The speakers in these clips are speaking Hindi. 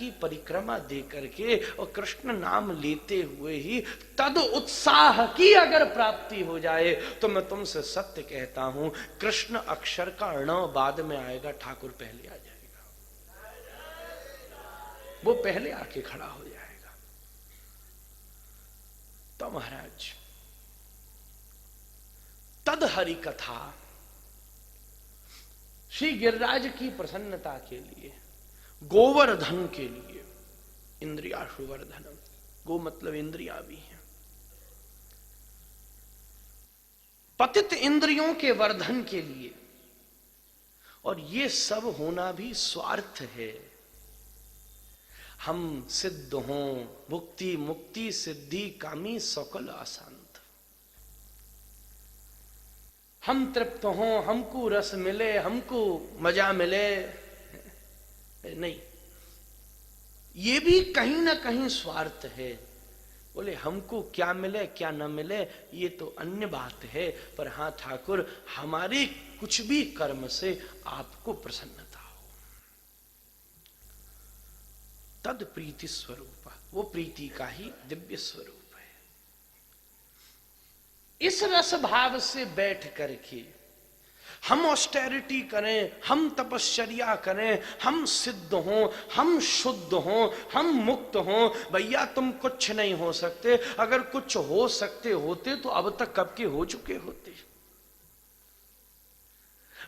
की परिक्रमा दे करके और कृष्ण नाम लेते हुए ही तद उत्साह की अगर प्राप्ति हो जाए तो मैं तुमसे सत्य कहता हूं, कृष्ण अक्षर का ण बाद में आएगा, ठाकुर पहले आ जाएगा, वो पहले आके खड़ा हो जाएगा। तो महाराज तद हरि कथा श्री गिरिराज की प्रसन्नता के लिए, गोवर्धन के लिए, इंद्रियाशु वर्धनम, गो मतलब इंद्रिया भी है, पतित इंद्रियों के वर्धन के लिए, और ये सब होना भी स्वार्थ है। हम सिद्ध हों, भुक्ति मुक्ति सिद्धि कामी सकल अशांत, हम तृप्त हों, हमको रस मिले, हमको मजा मिले, नहीं, ये भी कहीं ना कहीं स्वार्थ है। बोले हमको क्या मिले क्या न मिले ये तो अन्य बात है, पर हां ठाकुर हमारे कुछ भी कर्म से आपको प्रसन्नता हो, तद प्रीति स्वरूप, वो प्रीति का ही दिव्य स्वरूप। इस रस भाव से बैठ करके हम ऑस्टेरिटी करें, हम तपश्चर्या करें, हम सिद्ध हों, हम शुद्ध हों, हम मुक्त हों। भैया तुम कुछ नहीं हो सकते, अगर कुछ हो सकते होते तो अब तक कब के हो चुके होते।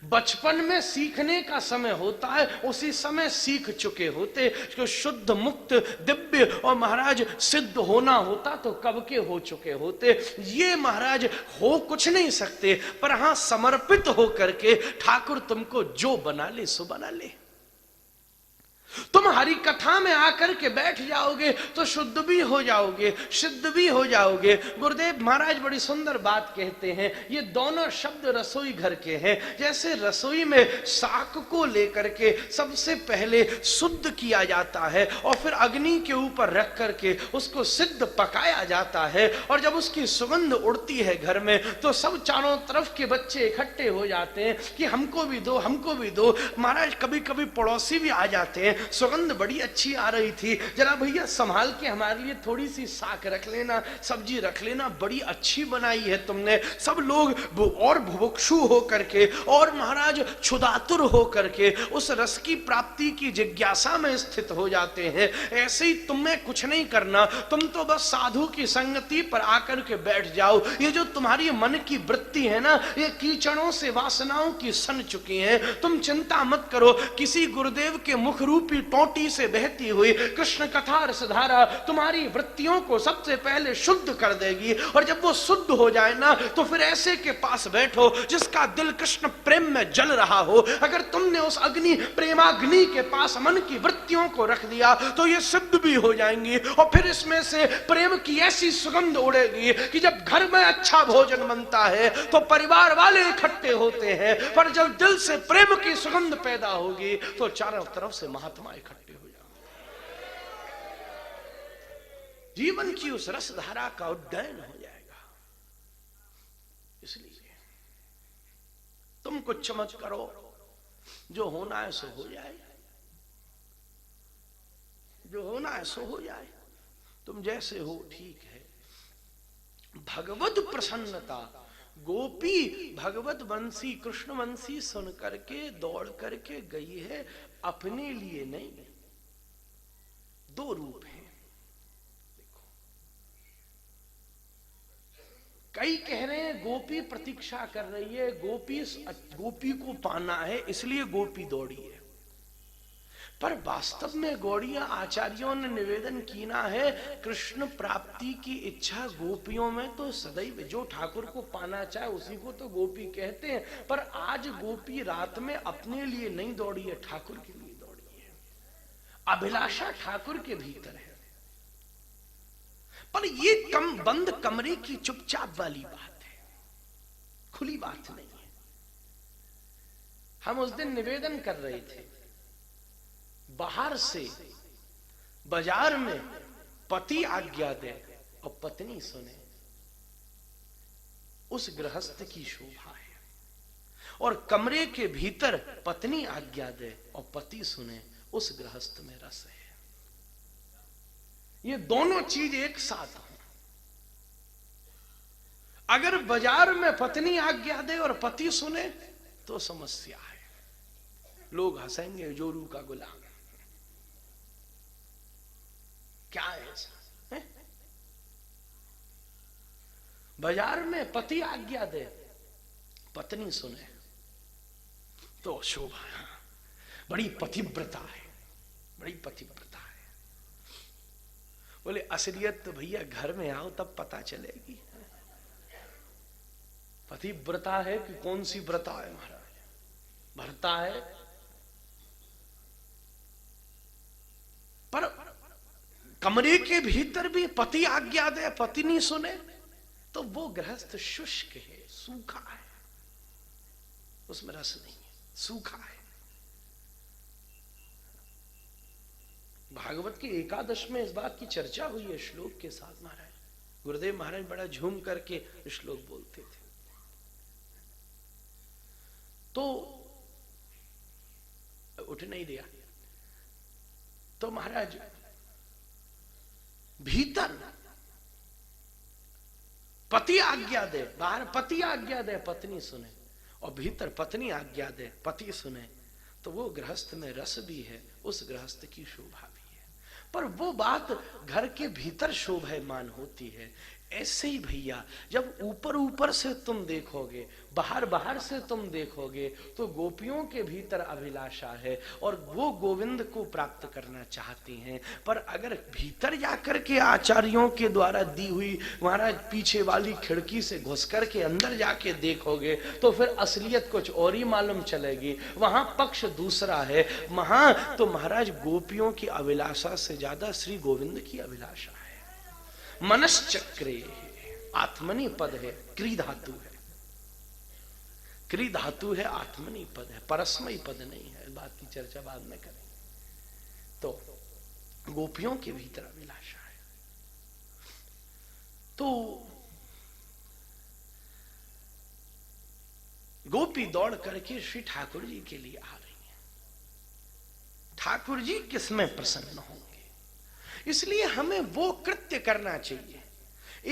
बचपन में सीखने का समय होता है, उसी समय सीख चुके होते। जो शुद्ध मुक्त दिव्य और महाराज सिद्ध होना होता तो कब के हो चुके होते। ये महाराज हो कुछ नहीं सकते, पर हां समर्पित हो करके ठाकुर तुमको जो बना ले सो बना ले। तुम हरि कथा में आकर के बैठ जाओगे तो शुद्ध भी हो जाओगे, सिद्ध भी हो जाओगे। गुरुदेव महाराज बड़ी सुंदर बात कहते हैं, ये दोनों शब्द रसोई घर के हैं। जैसे रसोई में शाक को लेकर के सबसे पहले शुद्ध किया जाता है और फिर अग्नि के ऊपर रख करके उसको सिद्ध पकाया जाता है, और जब उसकी सुगंध उड़ती है घर में तो सब चारों तरफ के बच्चे इकट्ठे हो जाते हैं कि हमको भी दो, हमको भी दो। महाराज कभी कभी पड़ोसी भी आ जाते हैं, सुगंध बड़ी अच्छी आ रही थी, जरा भैया संभाल के हमारे लिए थोड़ी सी साग रख लेना, सब्जी रख लेना, बड़ी अच्छी बनाई है तुमने। सब लोग और भुभुक्षु हो करके और महाराज क्षुधातुर हो करके उस रस की प्राप्ति की जिज्ञासा में स्थित हो जाते हैं। ऐसे ही तुम्हें कुछ नहीं करना, तुम तो बस साधु की संगति पर आकर के बैठ जाओ। ये जो तुम्हारी मन की वृत्ति है ना, ये कीचड़ों से वासनाओं की सन चुकी है। तुम चिंता मत करो, किसी गुरुदेव के मुख रूपी टोटी से बहती हुई कृष्ण कथा रसधारा तुम्हारी वृत्तियों को सबसे पहले शुद्ध कर देगी। और जब वो शुद्ध हो जाए ना तो फिर ऐसे के पास बैठो जिसका दिल कृष्ण प्रेम में जल रहा हो। अगर तुमने उस अग्नि प्रेमाग्नि के पास मन की वृत्तियों को रख दिया तो ये सिद्ध भी हो जाएंगी, और फिर इसमें से प्रेम की ऐसी सुगंध उड़ेगी कि जब घर में अच्छा भोजन बनता है तो परिवार वाले इकट्ठे होते हैं, पर जब दिल से प्रेम की सुगंध पैदा होगी तो चारों तरफ से महात्मा इकट्ठे हो जाओ। जीवन की उस रस धारा का उड्डयन हो जाएगा। इसलिए तुम कुछ मत करो, जो होना है सो हो जाए, जो होना है सो हो जाए। तुम जैसे हो ठीक है। भगवत प्रसन्नता, गोपी भगवत वंशी कृष्ण वंशी सुन करके दौड़ करके गई है, अपने लिए नहीं। दो रूप हैं। देखो, कई कह रहे हैं गोपी प्रतीक्षा कर रही है, गोपी को पाना है इसलिए गोपी दौड़ी है। पर वास्तव में गौड़िया आचार्यों ने निवेदन किया है, कृष्ण प्राप्ति की इच्छा गोपियों में तो सदैव, जो ठाकुर को पाना चाहे उसी को तो गोपी कहते हैं। पर आज गोपी रात में अपने लिए नहीं दौड़ी है, ठाकुर के लिए दौड़ी है। अभिलाषा ठाकुर के भीतर है। पर ये बंद कमरे की चुपचाप वाली बात है, खुली बात नहीं है। हम उस दिन निवेदन कर रहे थे, बाहर से बाजार में पति आज्ञा दे और पत्नी सुने, उस गृहस्थ की शोभा है। और कमरे के भीतर पत्नी आज्ञा दे और पति सुने, उस गृहस्थ में रस है। ये दोनों चीज एक साथ हो। अगर बाजार में पत्नी आज्ञा दे और पति सुने तो समस्या है, लोग हंसेंगे, जोरू का गुलाम। क्या है ऐसा? बाजार में पति आज्ञा दे, पत्नी सुने तो शोभा है, बड़ी पतिव्रता है, बड़ी पतिव्रता है। बोले असलियत तो भैया घर में आओ तब पता चलेगी। पतिव्रता है कि कौन सी व्रता है महाराज, भरता है। पर कमरे के भीतर भी पति आज्ञा दे, पति नहीं सुने तो वो गृहस्थ शुष्क है, सूखा है, उसमें रस नहीं है, सूखा है। भागवत की एकादश में इस बात की चर्चा हुई है श्लोक के साथ। महाराज गुरुदेव महाराज बड़ा झूम करके श्लोक बोलते थे। तो उठ नहीं दिया तो महाराज भीतर पति आज्ञा दे, बाहर पति आज्ञा दे, पत्नी सुने, और भीतर पत्नी आज्ञा दे, पति सुने, तो वो गृहस्थ में रस भी है, उस गृहस्थ की शोभा भी है। पर वो बात घर के भीतर शोभायमान होती है। ऐसे ही भैया जब ऊपर ऊपर से तुम देखोगे, बाहर बाहर से तुम देखोगे, तो गोपियों के भीतर अभिलाषा है और वो गोविंद को प्राप्त करना चाहती हैं। पर अगर भीतर जाकर के आचार्यों के द्वारा दी हुई महाराज पीछे वाली खिड़की से घुस करके अंदर जाके देखोगे तो फिर असलियत कुछ और ही मालूम चलेगी। वहां पक्ष दूसरा है। वहां तो महाराज गोपियों की अभिलाषा से ज्यादा श्री गोविंद की अभिलाषा है। मनश्चक्रे आत्मनि पद है, क्री धातु है, क्री धातु है, आत्मनि पद है, परस्मयी पद नहीं है। बात की चर्चा बाद में करेंगे। तो गोपियों के भीतर अभिलाषा है। तो गोपी दौड़ करके श्री ठाकुर जी के लिए आ रही है। ठाकुर जी किसमें प्रसन्न होंगे, इसलिए हमें वो कृत्य करना चाहिए।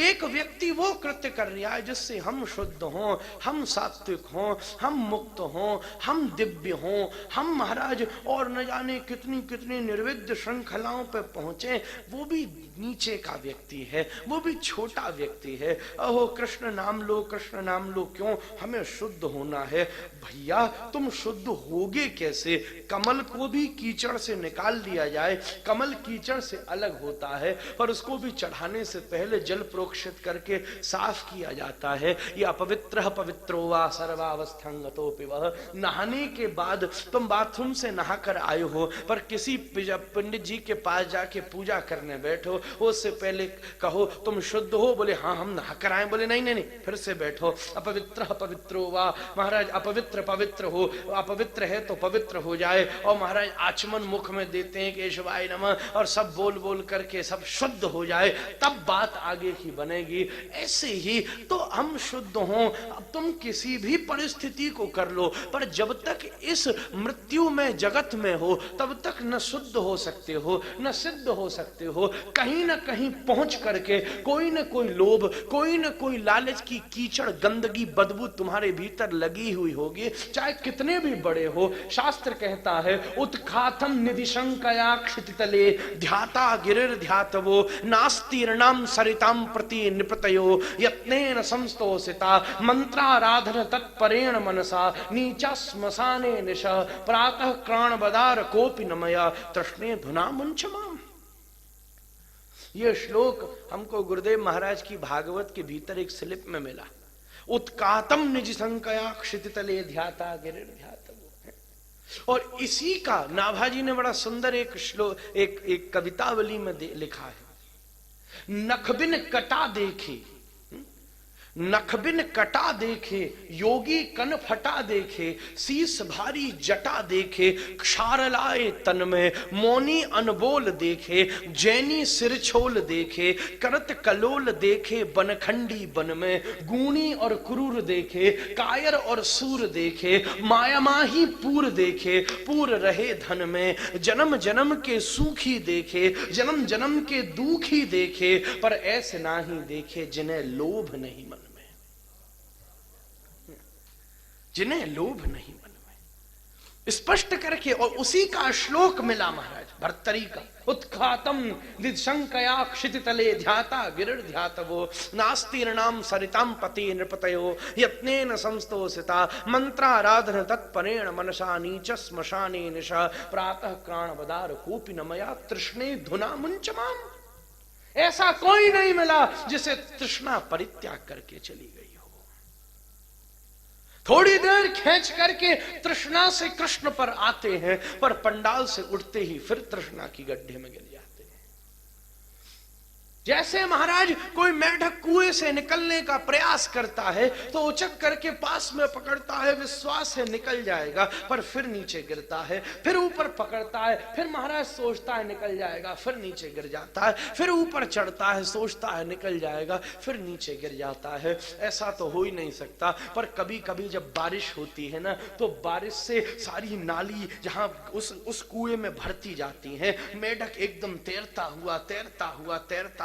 एक व्यक्ति वो कृत्य कर रहा है जिससे हम शुद्ध हों, हम सात्विक हों, हम मुक्त हों, हम दिव्य हों, हम महाराज और न जाने कितनी कितनी निर्विद्य श्रृंखलाओं पे पहुंचे। वो भी नीचे का व्यक्ति है, वो भी छोटा व्यक्ति है। अहो कृष्ण नाम लो, कृष्ण नाम लो, क्यों? हमें शुद्ध होना है। भैया तुम शुद्ध होगे कैसे? कमल को भी कीचड़ से निकाल लिया जाए, कमल कीचड़ से अलग होता है, पर उसको भी चढ़ाने से पहले जल प्रोक्षित करके साफ किया जाता है। ये अपवित्र पवित्रो वा सर्वावस्थांगतोपि वह। नहाने के बाद तुम बाथरूम से नहाकर आए हो, पर किसी पंडित जी के पास जाके पूजा करने बैठो, उससे पहले कहो तुम शुद्ध हो, बोले हाँ हम नहाकर आए, बोले नहीं नहीं नहीं, फिर से बैठो। अपवित्र पवित्रो वा, महाराज अपवित्र पवित्र हो, अपवित्र है तो पवित्र हो जाए। और महाराज आचमन मुख में देते हैं केशवाय नमः, और सब बोल बोल करके सब शुद्ध हो जाए, तब बात आगे की बनेगी। ऐसे ही तो हम शुद्ध हों। अब तुम किसी भी परिस्थिति को कर लो, पर जब तक इस मृत्यु में जगत में हो तब तक न शुद्ध हो सकते हो, न सिद्ध हो सकते हो। कहीं न कहीं पहुंच करके कोई न कोई लोभ, कोई न कोई लालच की कीचड़ गंदगी बदबू तुम्हारे भीतर लगी हुई होगी, चाहे कितने भी बड़े हो। शास्त्र कहता है उत्खातम निधिशंकया क्षितितले ध्याता गिरिर ध्यातवो नास्तीर्णाम सरिताम प्रति निपतयो यत्नेन संस्तोषिता मंत्राराधन तत्परेण मनसा नीचा स्मशाने निश प्रातः क्राण बदार कोपि नमया तृष्णे धुना मुंचमाम। यह श्लोक हमको गुरुदेव महाराज की भागवत के भीतर एक स्लिप में मिला। उत्कातम निज संकया क्षितितले ध्याता गिरिर ध्यातवो। और इसी का नाभाजी ने बड़ा सुंदर एक श्लोक, एक कवितावली में लिखा है। नखबिन कटा देखी, नख बिन कटा देखे, योगी कन फटा देखे, शीस भारी जटा देखे, क्षार लाए तन में, मौनी अनबोल देखे, जैनी सिर छोल देखे, करत कलोल देखे, बनखंडी बन में, गूणी और क्रूर देखे, कायर और सूर देखे, माया माही पूर देखे, पूर रहे धन में, जन्म जन्म के सूखी देखे, जन्म जन्म के दुखी देखे, पर ऐसे नाही देखे जिन्हें लोभ नहीं मन, जिन्हें लोभ नहीं मन में। स्पष्ट करके, और उसी का श्लोक मिला महाराज भर्तरी का, उत्खातम दिशंकया क्षितितले ध्याता गिरिर ध्यातवो, नास्तीर्णाम सरिताम पति नृपतयो, यत्नेन संस्तोषिता मंत्राराधन तत्परेण मनसा, नीच श्मशाने निशा, प्रातः क्राण बदार कोपि न मया तृष्णे धुना मुंचमाम। ऐसा कोई नहीं मिला जिसे तृष्णा परित्याग करके चली गई। थोड़ी देर खींच करके तृष्णा से कृष्ण पर आते हैं, पर पंडाल से उठते ही फिर तृष्णा की गड्ढे में गिर जाते हैं। जैसे महाराज कोई मेढक कुएं से निकलने का प्रयास करता है तो उचक करके पास में पकड़ता है, विश्वास है निकल जाएगा, पर फिर नीचे गिरता है, फिर ऊपर पकड़ता है, फिर महाराज सोचता है निकल जाएगा, फिर नीचे गिर जाता है, फिर ऊपर चढ़ता है, सोचता है निकल जाएगा, फिर नीचे गिर जाता है। ऐसा तो हो ही नहीं सकता। पर कभी कभी जब बारिश होती है ना, तो बारिश से सारी नाली जहां उस कुएं में भरती जाती है, मेढक एकदम तैरता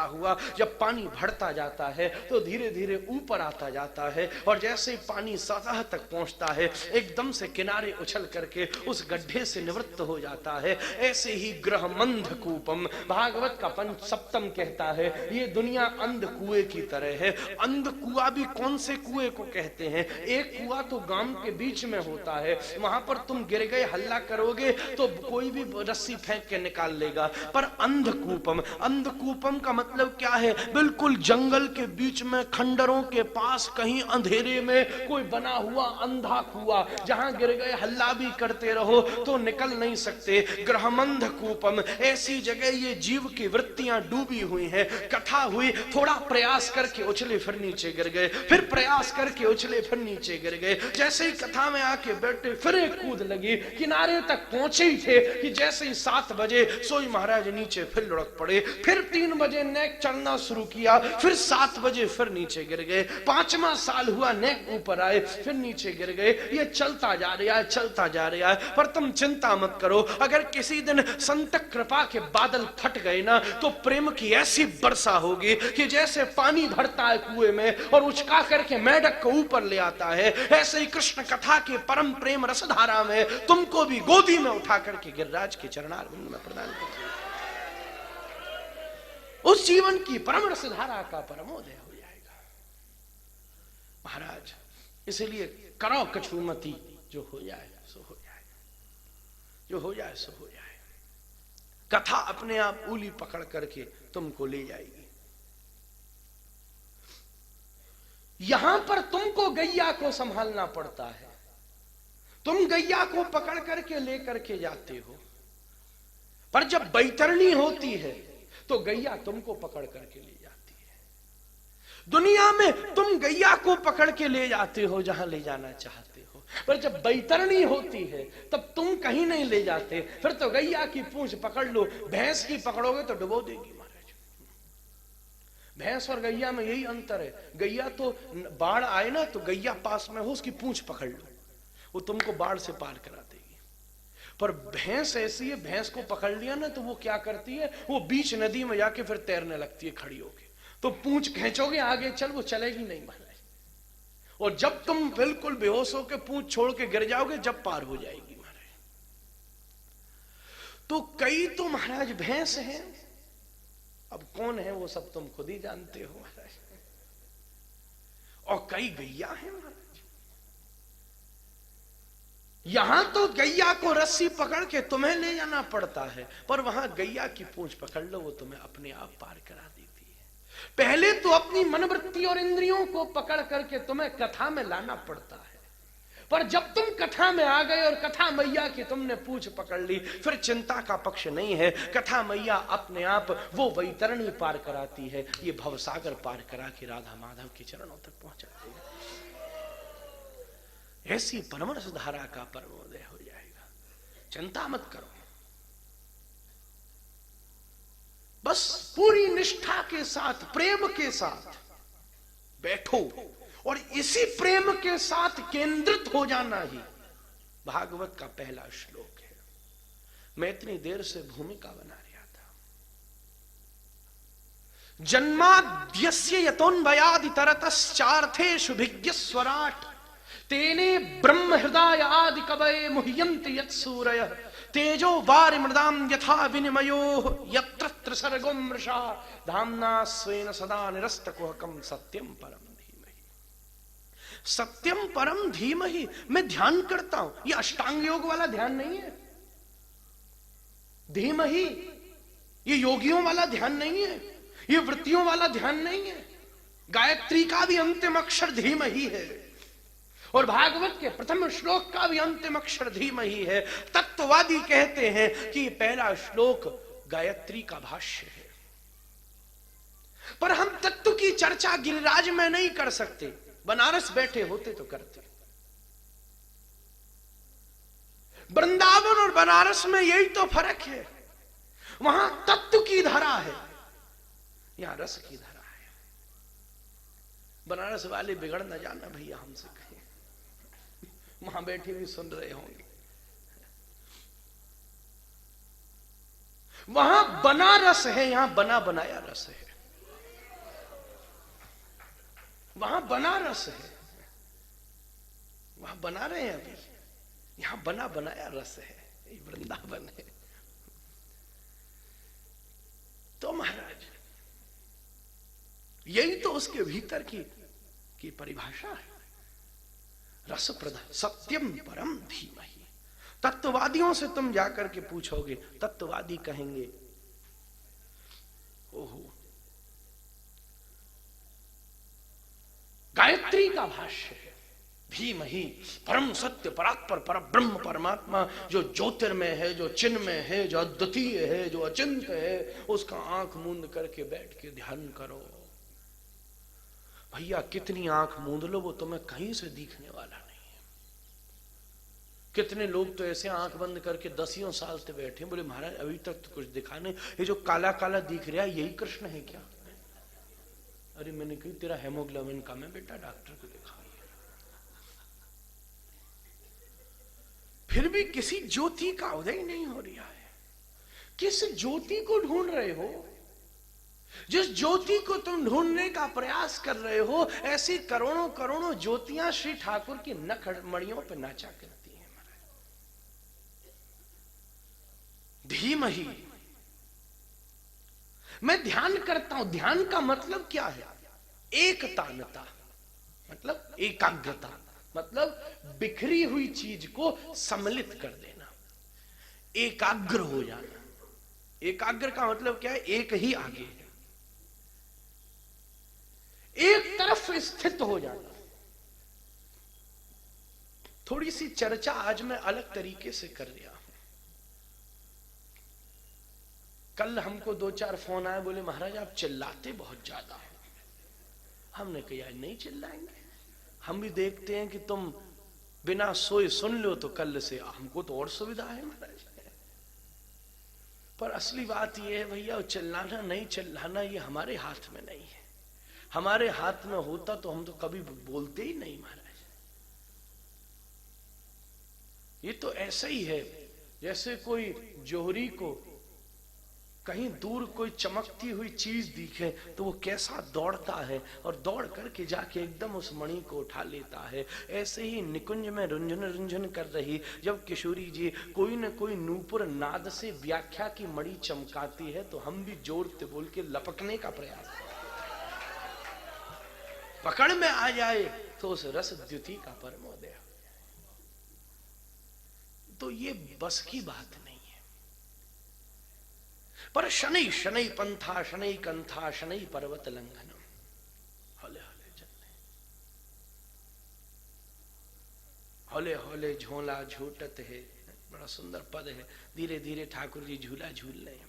हुआ जब पानी बढ़ता जाता है तो धीरे धीरे ऊपर आता जाता है, और जैसे ही पानी सतह तक पहुंचता है एकदम से किनारे उछल करके उस गड्ढे से निवृत्त हो जाता है। ऐसे ही ग्रहमंध कूपम, भागवत का पंच सप्तम कहता है, ये दुनिया अंध कुएं की तरह है। अंध कुआं भी कौन से कुएं को कहते हैं? एक कुआं तो गांव के बीच में होता है, वहां पर तुम गिर गए हल्ला करोगे तो कोई भी रस्सी फेंक के निकाल लेगा। पर अंधकूपम का मतलब क्या है? बिल्कुल जंगल के बीच में खंडरों के पास कहीं अंधेरे में कोई बना हुआ अंधा कुआं, जहां गिर गए हल्ला भी करते रहो तो निकल नहीं सकते। ग्रहमंध कूपम, ऐसी जगह ये जीव की वृत्तियां डूबी हुई हैं। कथा हुई, थोड़ा प्रयास करके उछले फिर नीचे गिर गए, फिर प्रयास करके उछले फिर नीचे गिर गए। जैसे ही कथा में आके बैठे फिर एक कूद लगी, किनारे तक पहुंचे ही थे कि जैसे ही 7 बजे सोई महाराज नीचे फिर लुढ़क पड़े, फिर 3 बजे नेक चढ़ना शुरू किया, फिर 7 बजे फिर नीचे गिर गए। 5वां साल हुआ, नेक ऊपर आए, फिर नीचे गिर गए। ये चलता जा रहा है। पर तुम चिंता मत करो, अगर किसी दिन संत कृपा के बादल फट गए ना, तो प्रेम की ऐसी वर्षा होगी कि जैसे पानी भरता है कुएं में और उचका करके मेढक को ऊपर ले आता है, ऐसे ही कृष्ण कथा के परम प्रेम रसधारा में तुमको भी गोदी में उठा करके गिरिराज के चरणारविंद में प्रदान कर, उस जीवन की परम रसधारा का परमोदय हो जाएगा महाराज। इसलिए करो कछुमती, जो हो जाए सो हो जाए, जो हो जाए सो हो जाए। कथा अपने आप उली पकड़ करके तुमको ले जाएगी। यहां पर तुमको गैया को संभालना पड़ता है। तुम गैया को पकड़ करके लेकर के जाते हो, पर जब बैतरणी होती है तो गैया तुमको पकड़ करके ले जाती है। दुनिया में तुम गैया को पकड़ के ले जाते हो जहां ले जाना चाहते हो, पर जब बैतरणी होती है तब तुम कहीं नहीं ले जाते। फिर तो गैया की पूंछ पकड़ लो, भैंस की पकड़ोगे तो डुबो देगी महाराज। भैंस और गैया में यही अंतर है। गैया तो बाढ़ आए ना तो गैया पास में हो, उसकी पूंछ पकड़ लो, वो तुमको बाढ़ से पार करा देगी। पर भैंस ऐसी है, भैंस को पकड़ लिया ना तो वो क्या करती है, वो बीच नदी में जाके फिर तैरने लगती है खड़ी होके। तो पूंछ खींचोगे आगे चल, वो चलेगी नहीं महाराज। और जब तुम बिल्कुल बेहोश होके पूंछ छोड़ के गिर जाओगे, जब पार हो जाएगी महाराज। तो कई तो महाराज भैंस हैं, अब कौन है वो सब तुम खुद ही जानते हो महाराज। और कई गैया है महाराज। यहां तो गैया को रस्सी पकड़ के तुम्हें ले जाना पड़ता है, पर वहां गैया की पूंछ पकड़ लो, वो तुम्हें अपने आप पार करा देती है। पहले तो अपनी मनवृत्ति और इंद्रियों को पकड़ करके तुम्हें कथा में लाना पड़ता है, पर जब तुम कथा में आ गए और कथा मैया की तुमने पूछ पकड़ ली, फिर चिंता का पक्ष नहीं है। कथा मैया अपने आप वो वैतरणी पार कराती है, ये भवसागर पार करा के राधा माधव के चरणों तक पहुंचाती है। ऐसी परमरस धारा का परमोदय हो जाएगा। चिंता मत करो, बस पूरी निष्ठा के साथ, प्रेम के साथ बैठो और इसी प्रेम के साथ केंद्रित हो जाना ही भागवत का पहला श्लोक है। मैं इतनी देर से भूमिका बना रहा था। जन्माद्यस्य यतोन्वयादि तरतश्चार्थेषु भिज्ञस्वराट् तेने ब्रह्म हृदय आदि कवये मुह्यन्ति यत्सूरयः तेजो वारिमृदां यथा विनिमयो यत्र त्रिसर्गो मृषा धाम्ना स्वेन सदा निरस्तकुहकं सत्यं परम धीमहि। सत्यम परम धीमहि मैं ध्यान करता हूं, ये अष्टांग योग वाला ध्यान नहीं है। धीमहि ये योगियों वाला ध्यान नहीं है, ये वृत्तियों वाला ध्यान नहीं है। गायत्री का भी अंतिम अक्षर धीमहि है और भागवत के प्रथम श्लोक का भी अंतिम अक्षर धीमहि है। तत्ववादी कहते हैं कि पहला श्लोक गायत्री का भाष्य है। पर हम तत्व की चर्चा गिरिराज में नहीं कर सकते, बनारस बैठे होते तो करते। वृंदावन और बनारस में यही तो फर्क है, वहां तत्व की धारा है, यहां रस की धारा है। बनारस वाले बिगड़ न जाना भैया हमसे कहें, वहां बैठे भी सुन रहे होंगे। वहां बना रस है, यहां बना बनाया रस है। वहां बना रस है, वहां बना रहे हैं अभी, यहां बना बनाया रस है, ये वृंदावन है। तो महाराज यही तो उसके भीतर की परिभाषा है, रस प्रधान सत्यम परम धीमहि। तत्ववादियों से तुम जाकर के पूछोगे, तत्ववादी कहेंगे ओहो गायत्री का भाष्य है धीमहि, परम सत्य परात्पर पर ब्रह्म परमात्मा जो ज्योतिर्मय है, जो चिन्मय है, जो अद्वितीय है, जो अचिंत्य है, उसका आंख मूंद करके बैठ के ध्यान करो। भैया कितनी आंख मूंद लो, वो तुम्हें कहीं से दिखने वाला नहीं है। कितने लोग तो ऐसे आंख बंद करके 10 साल से बैठे, बोले महाराज अभी तक तो कुछ दिखा नहीं, ये जो काला काला दिख रहा है यही कृष्ण है क्या? अरे मैंने कही तेरा हेमोग्लोबिन कम है बेटा, डॉक्टर को दिखा। फिर भी किसी ज्योति का उदय नहीं हो रहा है। किस ज्योति को ढूंढ रहे हो? जिस ज्योति को तुम ढूंढने का प्रयास कर रहे हो, ऐसी करोड़ों करोड़ों ज्योतियां श्री ठाकुर की नख मणियों पर नाचा करती हैं। धीमहि मैं ध्यान करता हूं। ध्यान का मतलब क्या है? एकतानता मतलब एकाग्रता, मतलब बिखरी हुई चीज को सम्मिलित कर देना, एकाग्र हो जाना। एकाग्र का मतलब क्या है? एक ही आगे, एक तरफ स्थित हो जाना। थोड़ी सी चर्चा आज मैं अलग तरीके से कर रहा हूं। कल हमको 2-4 फोन आए, बोले महाराज आप चिल्लाते बहुत ज्यादा हो। हमने कहा नहीं चिल्लाएंगे, हम भी देखते हैं कि तुम बिना सोए सुन लो, तो कल से हमको तो और सुविधा है महाराज। पर असली बात यह है भैया, चिल्लाना नहीं चिल्लाना ये हमारे हाथ में नहीं है। हमारे हाथ में होता तो हम तो कभी बोलते ही नहीं महाराज। ये तो ऐसा ही है जैसे कोई जोहरी को कहीं दूर कोई चमकती हुई चीज दिखे तो वो कैसा दौड़ता है और दौड़ करके जाके एकदम उस मणि को उठा लेता है। ऐसे ही निकुंज में रुंझन रुंझन कर रही जब किशोरी जी कोई न कोई नूपुर नाद से व्याख्या की मणि चमकाती है, तो हम भी जोर से बोल के लपकने का प्रयास करते। पकड़ में आ जाए तो उस रस द्युति का परमोदय। तो ये बस की बात नहीं। पर शनै शनै पंथा शनै कंथा शनै पर्वत लंघनम, हौले हौले चलने, हौले हौले झोला झूटत है, बड़ा सुंदर पद है। धीरे धीरे ठाकुर जी झूला झूल रहे हैं,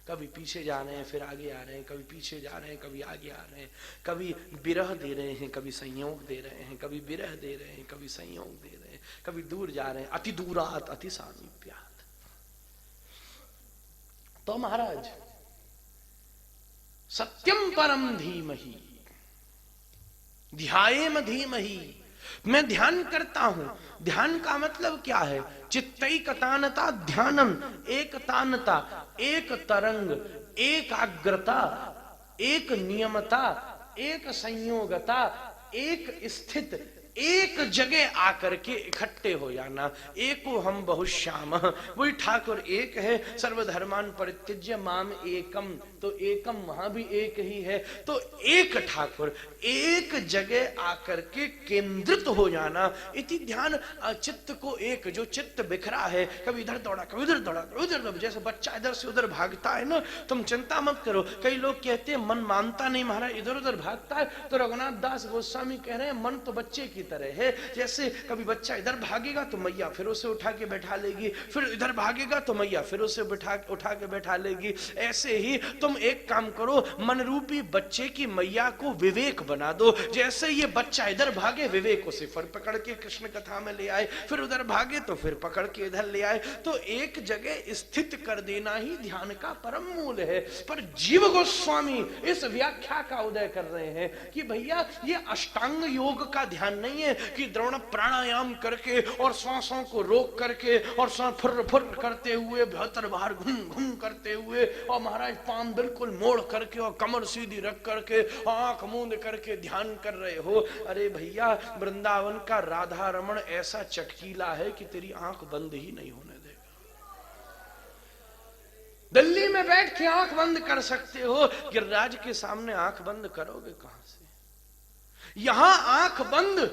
कभी पीछे जा रहे हैं फिर आगे आ रहे हैं, कभी पीछे जा रहे हैं कभी आगे आ रहे हैं, कभी विरह दे रहे हैं कभी संयोग दे रहे हैं, कभी विरह दे रहे हैं कभी संयोग दे रहे हैं, कभी दूर जा रहे हैं, अति दूरात अति सामीप्यात। तो महाराज सत्यम परम धीमहि ध्यायेम धीमहि, मैं ध्यान करता हूं। ध्यान का मतलब क्या है? चित्तैकतानता ध्यानम, एक तानता, एक तरंग, एक आग्रता, एक नियमता, एक संयोगता, एक स्थित, एक जगह आकर के इकट्ठे हो जाना। एको हम बहुश्याम, वही ठाकुर एक है। सर्वधर्मान परित्यज्य माम एकम, तो एकम वहां भी एक ही है। तो एक ठाकुर एक जगह आकर के केंद्रित हो जाना, इति ध्यान। चित्त को एक, जो चित्त बिखरा है, कभी इधर दौड़ा कभी उधर दौड़ा कभी उधर दौड़ा, जैसे बच्चा इधर से उधर भागता है ना, तुम चिंता मत करो। कई लोग कहते हैं मन मानता नहीं महाराज, इधर उधर भागता है। तो रघुनाथ दास गोस्वामी कह रहे हैं मन तो बच्चे की तरह है। जैसे कभी बच्चा इधर भागेगा तो मैया फिर उसे उठा के बैठा लेगी, फिर इधर भागेगा तो मैया फिर उसे उठा के बैठा लेगी। ऐसे ही तुम एक काम करो, मन रूपी बच्चे की मैया को विवेक बना दो। जैसे ये बच्चा इधर भागे, विवेक उसे फिर पकड़ के कृष्ण कथा में ले आए, फिर उधर भागे तो फिर पकड़ के इधर ले आए। तो एक जगह स्थित कर देना ही ध्यान का परम मूल है। पर जीव गोस्वामी इस व्याख्या का उदय कर रहे हैं कि भैया ये अष्टांग योग का ध्यान नहीं है कि द्रोण प्राणायाम करके और श्वासों को रोक करके और श्वास फुर फुर करते हुए भीतर बाहर घूम घूम करते हुए और महाराज पांव बिल्कुल मोड़ करके और कमर सीधी रख करके आंख मूंद करके ध्यान कर रहे हो। अरे भैया वृंदावन का राधा रमण ऐसा चटकीला है कि तेरी आंख बंद ही नहीं होने देगा। दिल्ली में बैठ के आंख बंद कर सकते हो, गिरिराज के सामने आंख बंद करोगे कहां से? यहां आंख बंद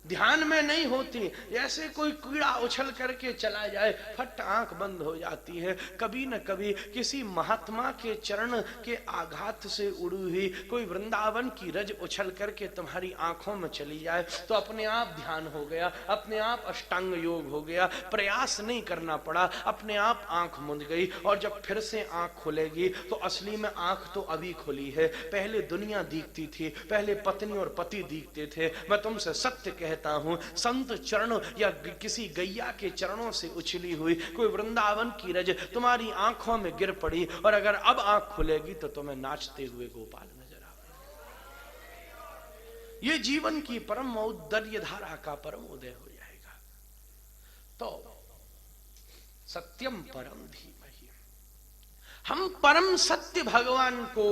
ध्यान में नहीं होती। जैसे कोई कीड़ा उछल करके चला जाए, फट आंख बंद हो जाती है। कभी न कभी किसी महात्मा के चरण के आघात से उड़ी हुई कोई वृंदावन की रज उछल करके तुम्हारी आंखों में चली जाए तो अपने आप ध्यान हो गया, अपने आप अष्टांग योग हो गया। प्रयास नहीं करना पड़ा, अपने आप आंख मुंद गई। और जब फिर से आंख खुलेगी तो असली में आंख तो अभी खुली है। पहले दुनिया दिखती थी, पहले पत्नी और पति दिखते थे। मैं तुमसे सत्य कहता हूं, संत चरणों या किसी गैया के चरणों से उछली हुई कोई वृंदावन की रज तुम्हारी आंखों में गिर पड़ी और अगर अब आंख खुलेगी तो तुम्हें नाचते हुए गोपाल नजर आवे। ये जीवन की परम औद्धर्य धारा का परम उदय हो जाएगा। तो सत्यम परम धीमहि, हम परम सत्य भगवान को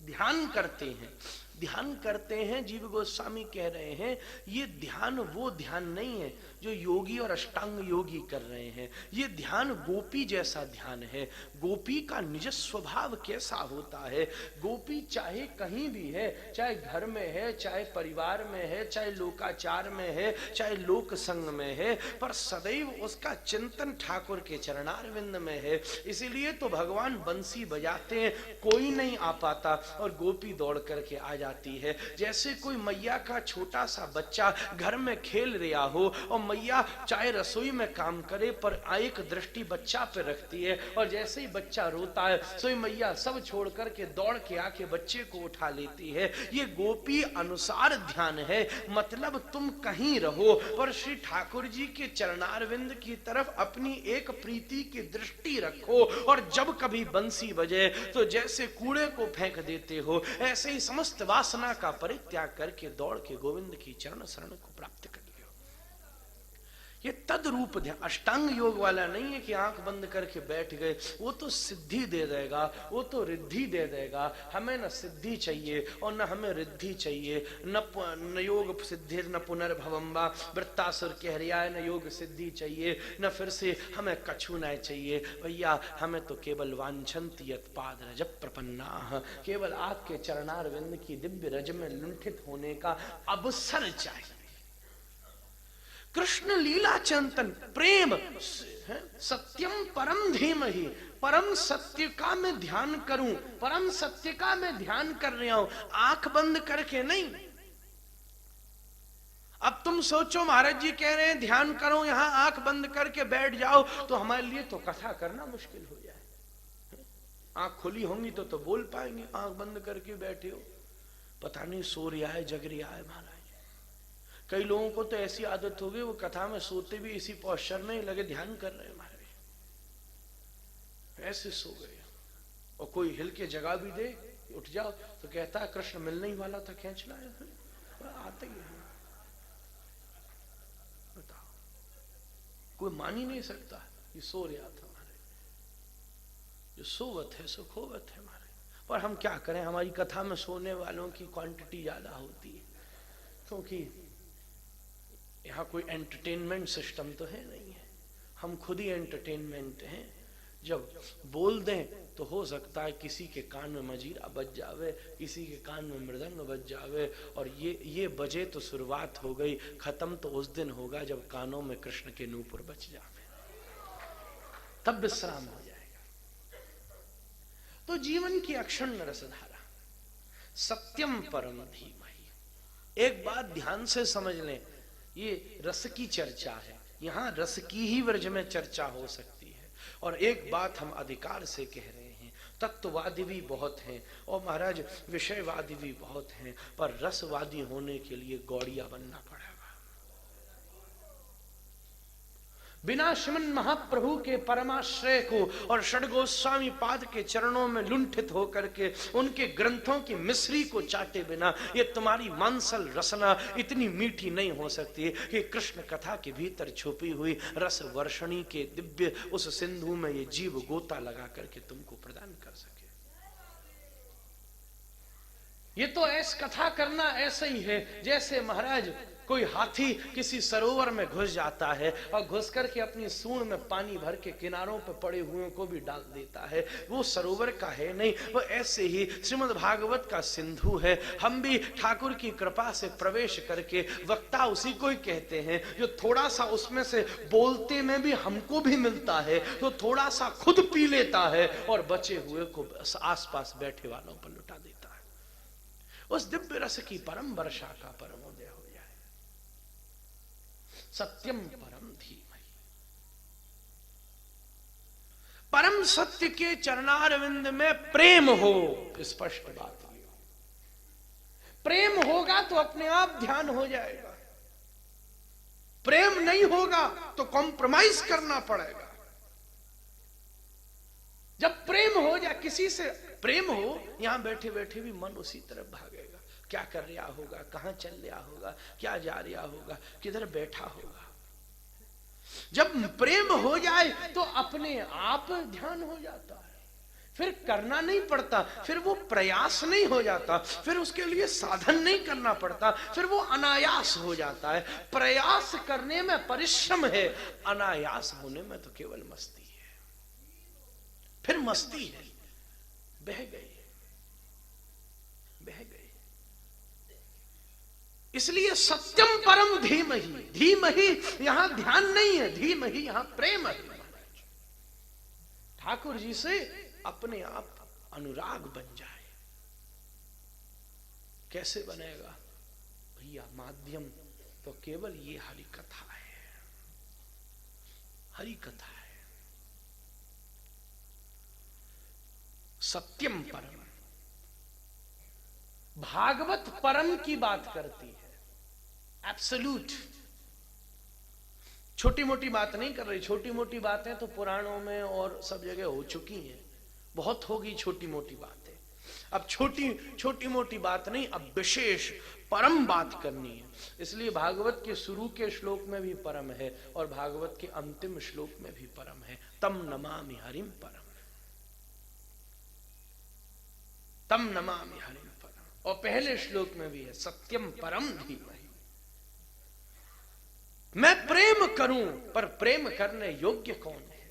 ध्यान करते हैं। ध्यान करते हैं, जीव गोस्वामी कह रहे हैं ये ध्यान वो ध्यान नहीं है जो योगी और अष्टांग योगी कर रहे हैं। ये ध्यान गोपी जैसा ध्यान है। गोपी का निज स्वभाव कैसा होता है? गोपी चाहे कहीं भी है, चाहे घर में है, चाहे परिवार में है, चाहे लोकाचार में है, चाहे लोक संग में है, पर सदैव उसका चिंतन ठाकुर के चरणारविंद में है। इसीलिए तो भगवान बंसी बजाते हैं, कोई नहीं आ पाता और गोपी दौड़ करके आ जाती है। जैसे कोई मैया का छोटा सा बच्चा घर में खेल रहा हो और मैया चाहे रसोई में काम करे पर एक दृष्टि बच्चा पे रखती है और जैसे ही बच्चा रोता है सोई मैया सब छोड़ करके दौड़ के आके बच्चे को उठा लेती है। ये गोपी अनुसार ध्यान है। मतलब तुम कहीं रहो पर श्री ठाकुर जी के चरणारविंद की तरफ अपनी एक प्रीति की दृष्टि रखो और जब कभी बंसी बजे तो जैसे कूड़े को फेंक देते हो ऐसे ही समस्त वासना का परित्याग करके दौड़ के गोविंद की चरण शरण को प्राप्त कर लियो। ये तद रूप ध्यान अष्टांग योग वाला नहीं है कि आंख बंद करके बैठ गए, वो तो सिद्धि दे देगा, वो तो रिद्धि दे देगा। हमें न सिद्धि चाहिए और न हमें रिद्धि चाहिए। न योग सिद्धि न पुनर्भवम वा, वृत्तासुर कह रहा है, न योग सिद्धि चाहिए न फिर से हमें कछु न चाहिए। भैया हमें तो केवल वांछन्ति यत्पाद रज प्रपन्नाः, केवल आपके चरणारविंद की दिव्य रज में लुंठित होने का अवसर चाहिए। कृष्ण लीला चिंतन प्रेम सत्यम परम धीमहि, परम सत्य का मैं ध्यान करूं, परम सत्य का मैं ध्यान कर रहा हूं, आंख बंद करके नहीं। अब तुम सोचो, महाराज जी कह रहे हैं ध्यान करो, यहां आंख बंद करके बैठ जाओ, तो हमारे लिए तो कथा करना मुश्किल हो जाए। आंख खुली होंगी तो बोल पाएंगे, आंख बंद करके बैठे हो, पता नहीं सो रहा है जग रहा है। महाराज कई लोगों को तो ऐसी आदत हो गई, वो कथा में सोते भी इसी पोस्चर में लगे ध्यान कर रहे हैं, महाराज ऐसे सो गए। और कोई हिल के जगा भी दे, उठ जाओ, तो कहता है कृष्ण मिलने ही वाला था, खींच लाया। आते ही है, बताओ, कोई मान ही नहीं सकता ये सो रहा था। हमारे जो सोवत है सो खोवत है हमारे। पर हम क्या करें, हमारी कथा में सोने वालों की क्वांटिटी ज्यादा होती है, क्योंकि यहाँ कोई एंटरटेनमेंट सिस्टम तो है नहीं है, हम खुद ही एंटरटेनमेंट हैं। जब बोल दें तो हो सकता है किसी के कान में मजीरा बज जावे, किसी के कान में मृदंग बज जावे, और ये बजे तो शुरुआत हो गई, खत्म तो उस दिन होगा जब कानों में कृष्ण के नूपुर बज जावे, तब विश्राम हो जाएगा। तो जीवन की अक्षुण्ण रसधारा, सत्यम परम धीमहि। एक बात ध्यान से समझ लें, ये रस की चर्चा है, यहां रस की ही व्रज में चर्चा हो सकती है। और एक बात हम अधिकार से कह रहे हैं, तत्ववादी भी बहुत हैं और महाराज विषयवादी भी बहुत हैं, पर रसवादी होने के लिए गौड़िया बनना पड़ेगा। बिना श्रीमन महाप्रभु के परमाश्रय को और षड्गोस्वामी पाद के चरणों में लुंठित होकर के उनके ग्रंथों की मिश्री को चाटे बिना ये तुम्हारी मांसल रसना इतनी मीठी नहीं हो सकती कि कृष्ण कथा के भीतर छुपी हुई रस वर्षणी के दिव्य उस सिंधु में ये जीव गोता लगा करके तुमको प्रदान कर सके। ये तो ऐस कथा करना ऐसे ही है जैसे महाराज कोई हाथी किसी सरोवर में घुस जाता है और घुस करके अपनी सूंड में पानी भर के किनारों पर पड़े हुए को भी डाल देता है। वो सरोवर का है नहीं, वो ऐसे ही श्रीमद् भागवत का सिंधु है। हम भी ठाकुर की कृपा से प्रवेश करके वक्ता उसी को ही कहते हैं जो थोड़ा सा उसमें से बोलते में भी हमको भी मिलता है, तो थोड़ा सा खुद पी लेता है और बचे हुए को आसपास बैठे वालों पर लुटा देता है। उस दिव्य रस की परम वर्षा का परमोदय हो जाए। सत्यम परम धीमहि। परम सत्य के चरणारविंद में प्रेम हो, स्पष्ट बात है। प्रेम होगा तो अपने आप ध्यान हो जाएगा, प्रेम नहीं होगा तो कॉम्प्रोमाइज करना पड़ेगा। जब प्रेम हो जाए, किसी से प्रेम हो, यहां बैठे बैठे भी मन उसी तरफ भागेगा, क्या कर रहा होगा, कहां चल रहा होगा, क्या जा रहा होगा, किधर बैठा होगा। जब प्रेम हो जाए तो अपने आप ध्यान हो जाता है, फिर करना नहीं पड़ता, फिर वो प्रयास नहीं हो जाता, फिर उसके लिए साधन नहीं करना पड़ता, फिर वो अनायास हो जाता है। प्रयास करने में परिश्रम है, अनायास होने में तो केवल मस्ती है। फिर मस्ती है, बह गई, बह गई। इसलिए सत्यम परम धीमहि। धीमहि यहां ध्यान नहीं है, धीमहि यहां प्रेम है। ठाकुर जी से अपने आप अनुराग बन जाए। कैसे बनेगा भैया? माध्यम तो केवल ये हरि कथा है, हरि कथा है। सत्यम परम, भागवत परम की बात करती है, एब्सोल्यूट। छोटी मोटी बात नहीं कर रही। छोटी मोटी बातें तो पुराणों में और सब जगह हो चुकी हैं, बहुत होगी छोटी मोटी बातें। अब छोटी मोटी बात नहीं, अब विशेष परम बात करनी है। इसलिए भागवत के शुरू के श्लोक में भी परम है और भागवत के अंतिम श्लोक में भी परम है। तम नमामि हरिम परम, तम नमामि हरिम परम। और पहले श्लोक में भी है सत्यम परम धीमहि। मैं प्रेम करूं, पर प्रेम करने योग्य कौन है?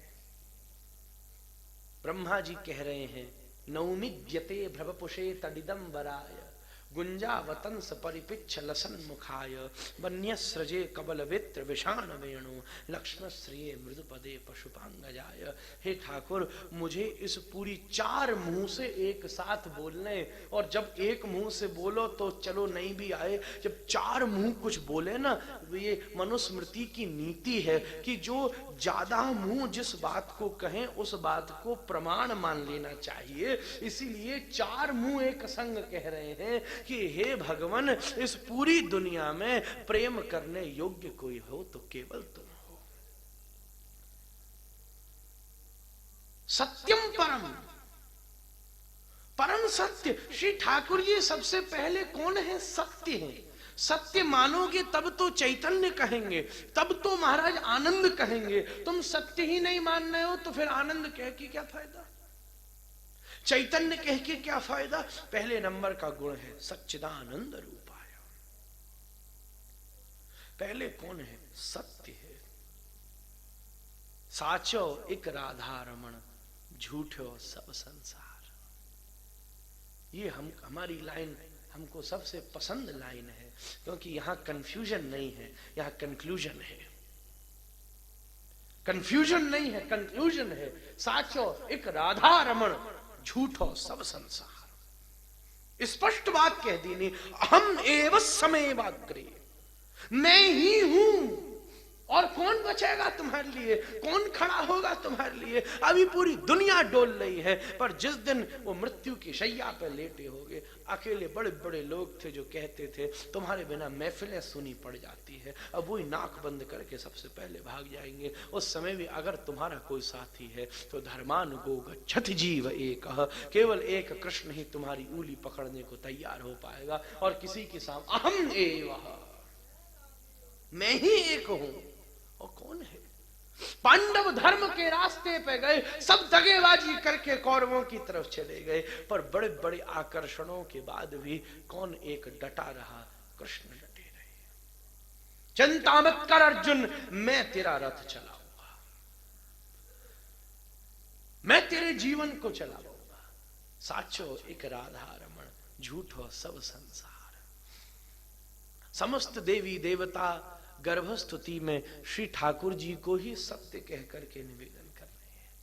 ब्रह्मा जी कह रहे हैं नौमिद्यते भ्रवपुषे तडिदम वराय गुंजा वतंस परिपिच्छ लसन मुखाय वन्यस्रजे कबल वित्र विषाण वेणु लक्ष्मण श्रिये मृदुपदे पशुपांगजाय। हे ठाकुर, मुझे इस पूरी 4 मुंह से एक साथ बोलने, और जब एक मुंह से बोलो तो चलो नहीं भी आए, जब 4 मुंह कुछ बोले ना, ये मनुस्मृति की नीति है कि जो ज्यादा मुंह जिस बात को कहें उस बात को प्रमाण मान लेना चाहिए। इसीलिए 4 मुंह एक संग कह रहे हैं कि हे भगवान, इस पूरी दुनिया में प्रेम करने योग्य कोई हो तो केवल तुम हो। सत्यम परम, परम सत्य। श्री ठाकुर जी सबसे पहले कौन है? सत्य है। सत्य मानोगे तब तो चैतन्य कहेंगे, तब तो महाराज आनंद कहेंगे। तुम सत्य ही नहीं मान रहे हो तो फिर आनंद कह के क्या फायदा, चैतन्य कह के क्या फायदा? पहले नंबर का गुण है सच्चिदानंद रूपाय। पहले कौन है? सत्य है। साचो एक राधा रमण, झूठो सब संसार। ये हमारी लाइन हमको सबसे पसंद लाइन है, क्योंकि यहां कंफ्यूजन नहीं है, यहां कंक्लूजन है। कंफ्यूजन नहीं है, कंक्लूजन है। साचो एक राधा रमण, झूठो सब संसार। स्पष्ट बात कह दी नहीं, हम एव समेवाग्रे, मैं ही हूं, और कौन बचेगा तुम्हारे लिए, कौन खड़ा होगा तुम्हारे लिए? अभी पूरी दुनिया डोल रही है, पर जिस दिन वो मृत्यु की शैया पर लेटे होगे, अकेले बड़े बड़े लोग थे जो कहते थे तुम्हारे बिना महफिलें सुनी पड़ जाती है, अब वही नाक बंद करके सबसे पहले भाग जाएंगे। उस समय भी अगर तुम्हारा कोई साथी है तो धर्मान गो गच्छति जीव एक, केवल एक कृष्ण ही तुम्हारी उंगली पकड़ने को तैयार हो पाएगा, और किसी के सामने अहम एवं, मैं ही एक हूं। और कौन है? पांडव धर्म के रास्ते पे गए, सब दगेबाजी करके कौरवों की तरफ चले गए, पर बड़े बड़े आकर्षणों के बाद भी कौन एक डटा रहा? कृष्ण डटे रहे। चिंता मत कर अर्जुन, मैं तेरा रथ चलाऊंगा, मैं तेरे जीवन को चलाऊंगा। साचो एक राधा रमण, झूठो सब संसार। समस्त देवी देवता गर्भस्तुति में श्री ठाकुर जी को ही सत्य कह करके निवेदन कर रहे हैं।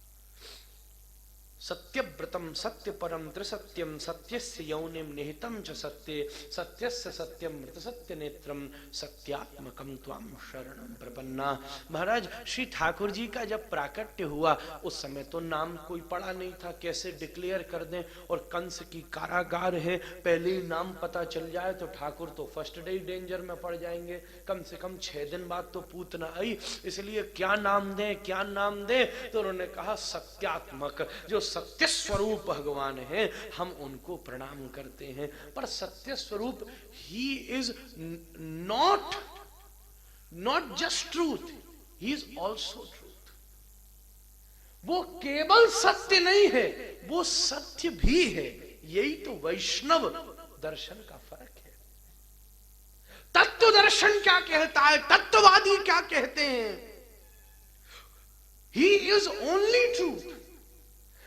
सत्यव्रतम सत्य परम त्रिसत्यम, सत्यस्य यौनिम निहितम च सत्ये, सत्यस्य सत्यम मृत सत्य नेत्रम, सत्यात्मकम त्वाम शरणम प्रपन्ना। महाराज, श्री ठाकुर जी का जब प्राकट्य हुआ उस समय तो नाम कोई पड़ा नहीं था, कैसे डिक्लेयर कर दें? और कंस की कारागार है, पहले ही नाम पता चल जाए तो ठाकुर तो फर्स्ट डे डेंजर में पड़ जाएंगे। कम से कम 6 दिन बाद तो पूतना आई, इसलिए क्या नाम दें, क्या नाम दें? तो उन्होंने कहा सत्यात्मक, जो सत्य स्वरूप भगवान है, हम उनको प्रणाम करते हैं। पर सत्य स्वरूप he is not just truth, he is also truth. वो केवल सत्य नहीं है, वो सत्य भी है। यही तो वैष्णव दर्शन का फर्क है। तत्व दर्शन क्या कहता है, तत्ववादी क्या कहते हैं? He is only truth.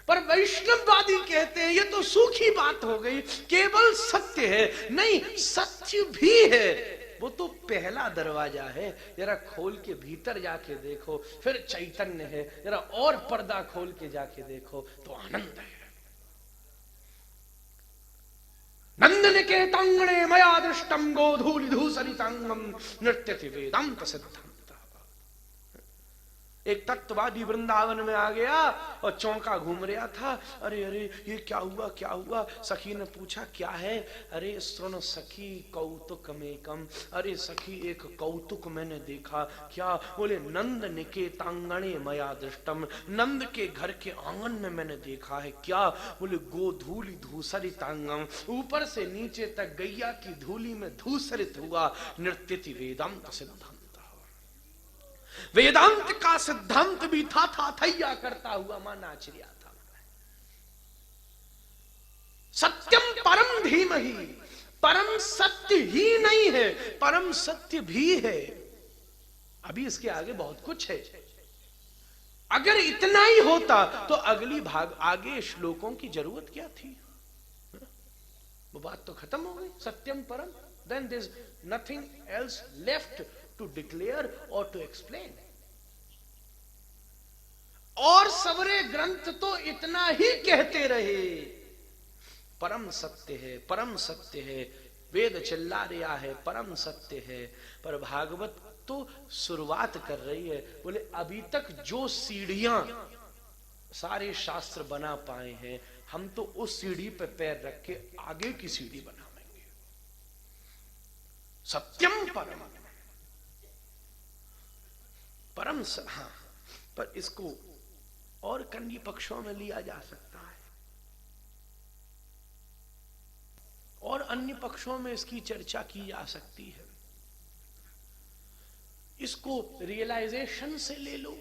पर वैष्णववादी कहते हैं ये तो सूखी बात हो गई, केवल सत्य है। नहीं, सत्य भी है, वो तो पहला दरवाजा है। जरा खोल के भीतर जाके देखो, फिर चैतन्य है। जरा और पर्दा खोल के जाके देखो तो आनंद है। नंदन के तांगणे मया दृष्टम गोधूलि धूसरितांगम नृत्यति वेदांत सिद्धम। एक तत्ववादी वृंदावन में आ गया और चौंका घूम रहा था। अरे अरे ये क्या हुआ, क्या हुआ? सखी ने पूछा क्या है? अरे सुन सखी कौतुक में कम। अरे सखी एक कौतुक मैंने देखा। क्या? बोले नंद निकेतांगणे मया दृष्टम, नंद के घर के आंगन में मैंने देखा है। क्या? बोले गोधूलि धूसरितांगम, ऊपर से नीचे तक गैया की धूली में धूसरित हुआ नृत्यति वेदांत सिद्धम। वेदांत का सिद्धांत भी था थैया करता हुआ मां नाच रहा था। सत्यम परम धीमहि, परम सत्य ही नहीं है, परम सत्य भी है। अभी इसके आगे बहुत कुछ है। अगर इतना ही होता तो अगली भाग आगे श्लोकों की जरूरत क्या थी? वो बात तो खत्म हो गई, सत्यम परम, then there is nothing else left to declare और टू एक्सप्लेन। और सबरे ग्रंथ तो इतना ही कहते रहे, परम सत्य है, परम सत्य है, वेद चिल्ला रहा है परम सत्य है। पर भागवत तो शुरुआत कर रही है, बोले अभी तक जो सीढ़ियां सारे शास्त्र बना पाए हैं, हम तो उस सीढ़ी पे पैर रख के आगे की सीढ़ी बनाएंगे। सत्यम परम, परम हाँ, पर इसको और कन्या पक्षों में लिया जा सकता है, और अन्य पक्षों में इसकी चर्चा की जा सकती है। इसको रियलाइजेशन से ले लो।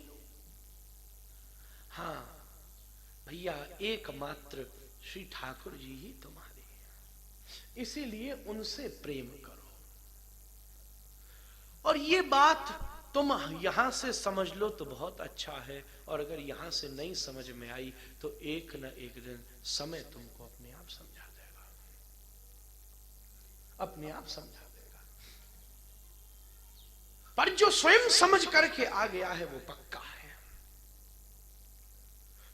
हाँ भैया, एकमात्र श्री ठाकुर जी ही तुम्हारे हैं, इसीलिए उनसे प्रेम करो। और ये बात तुम यहां से समझ लो तो बहुत अच्छा है, और अगर यहां से नहीं समझ में आई तो एक न एक दिन समय तुमको अपने आप समझा देगा, अपने आप समझा देगा। पर जो स्वयं समझ करके आ गया है वो पक्का है।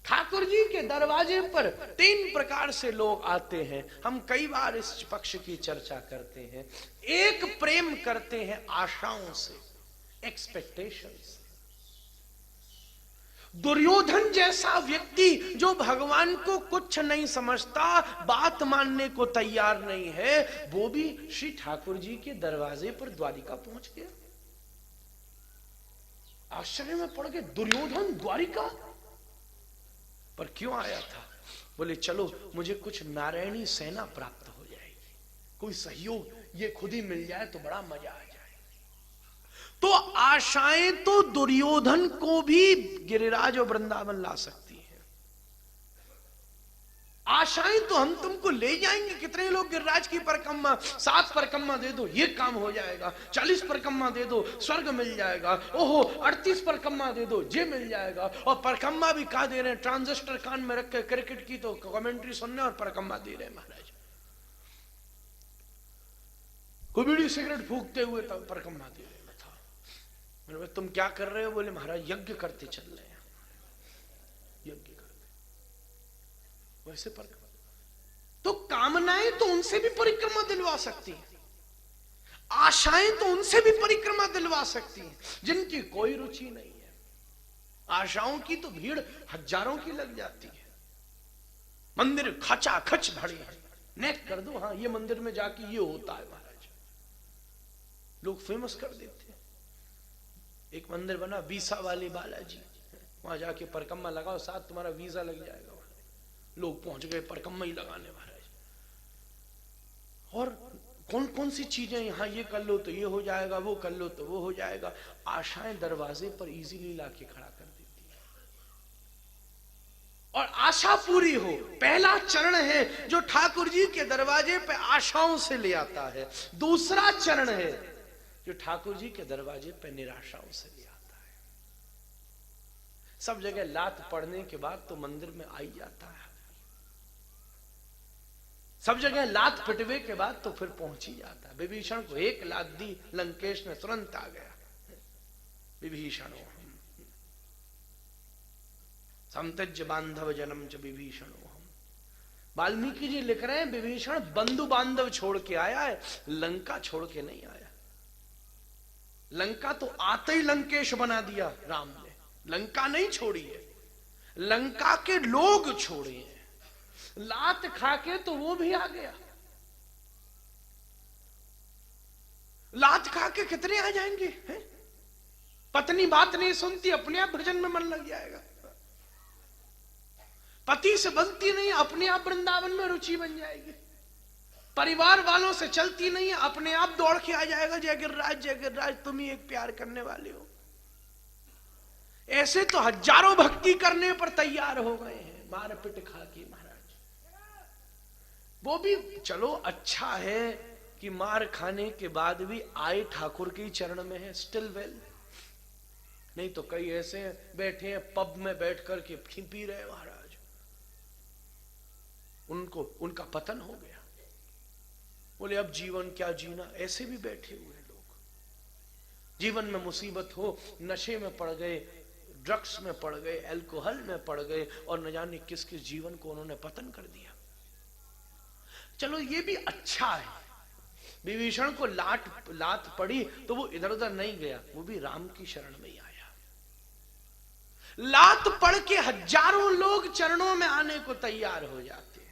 ठाकुर जी के दरवाजे पर 3 प्रकार से लोग आते हैं, हम कई बार इस पक्ष की चर्चा करते हैं। एक, प्रेम करते हैं आशाओं से, एक्सपेक्टेशंस। दुर्योधन जैसा व्यक्ति जो भगवान को कुछ नहीं समझता, बात मानने को तैयार नहीं है, वो भी श्री ठाकुर जी के दरवाजे पर द्वारिका पहुंच गया। आश्चर्य में पड़ गए, दुर्योधन द्वारिका पर क्यों आया था? बोले चलो मुझे कुछ नारायणी सेना प्राप्त हो जाएगी, कोई सहयोग ये खुद ही मिल जाए तो बड़ा मजा आ जाए। तो आशाएं तो दुर्योधन को भी गिरिराज और वृंदावन ला सकती हैं। आशाएं तो हम तुमको ले जाएंगे। कितने लोग गिरिराज की परिक्रमा, 7 परिक्रमा दे दो ये काम हो जाएगा, 40 परिक्रमा दे दो स्वर्ग मिल जाएगा, ओहो 38 परिक्रमा दे दो ये मिल जाएगा। और परिक्रमा भी कहा दे रहे हैं, ट्रांजिस्टर कान में रख के क्रिकेट की तो कमेंट्री सुनने और परिक्रमा दे रहे हैं महाराज। कोई बीड़ी सिगरेट फूकते हुए तब परिक्रमा दे रहे था। मैंने तुम क्या कर रहे हो? बोले महाराज यज्ञ करते चल रहे हैं, यज्ञ वैसे पर। तो कामनाएं तो उनसे भी परिक्रमा दिलवा सकती हैं, आशाएं तो उनसे भी परिक्रमा दिलवा सकती हैं जिनकी कोई रुचि नहीं है। आशाओं की तो भीड़ हजारों की लग जाती है, मंदिर खचा खच भरे हैं, नेट कर दो हाँ ये मंदिर में जाके ये होता है महाराज, लोग फेमस कर देते हैं। एक मंदिर बना वीसा वाले बालाजी, वहां जाके परिक्रमा लगाओ, साथ तुम्हारा वीजा लग जाएगा। लोग पहुंच गए परिक्रमा ही लगाने महाराज। और कौन कौन सी चीजें, यहां ये कर लो तो ये हो जाएगा, वो कर लो तो वो हो जाएगा। आशाएं दरवाजे पर इजीली लाके खड़ा कर देती है। और आशा पूरी हो, पहला चरण है जो ठाकुर जी के दरवाजे पे आशाओं से ले आता है। दूसरा चरण है जो ठाकुर जी के दरवाजे पे निराशाओं से ले आता है। सब जगह लात पड़ने के बाद तो मंदिर में आ ही जाता है, सब जगह लात पिटवे के बाद तो फिर पहुंच ही जाता है। विभीषण को 1 लात दी, लंकेश में तुरंत आ गया। विभीषण समतज बांधव जन्म च विभीषण। वाल्मीकि जी लिख रहे हैं विभीषण बंधु बांधव छोड़ के आया है, लंका छोड़ के नहीं आया। लंका तो आते ही लंकेश बना दिया राम ने, लंका नहीं छोड़ी है, लंका के लोग छोड़े हैं। लात खाके तो वो भी आ गया, लात खाके कितने आ जाएंगे हैं? पत्नी बात नहीं सुनती, अपने आप भजन में मन लग जाएगा। पति से बनती नहीं, अपने आप वृंदावन में रुचि बन जाएगी। परिवार वालों से चलती नहीं, अपने आप दौड़ के आ जाएगा जय गिरिराज तुम ही एक प्यार करने वाले हो। ऐसे तो हजारों भक्ति करने पर तैयार हो गए हैं, मार पिट खा के महाराज। वो भी चलो अच्छा है कि मार खाने के बाद भी आए ठाकुर के चरण में है, स्टिल वेल। नहीं तो कई ऐसे बैठे हैं पब में बैठ कर के पी रहे महाराज, उनका पतन हो गया। बोले अब जीवन क्या जीना, ऐसे भी बैठे हुए लोग। जीवन में मुसीबत हो, नशे में पड़ गए, ड्रग्स में पड़ गए, अल्कोहल में पड़ गए, और न जाने किस किस जीवन को उन्होंने पतन कर दिया। चलो ये भी अच्छा है, विभीषण को लात पड़ी तो वो इधर उधर नहीं गया, वो भी राम की शरण में ही आया। लात पड़ के हजारों लोग चरणों में आने को तैयार हो जाते हैं।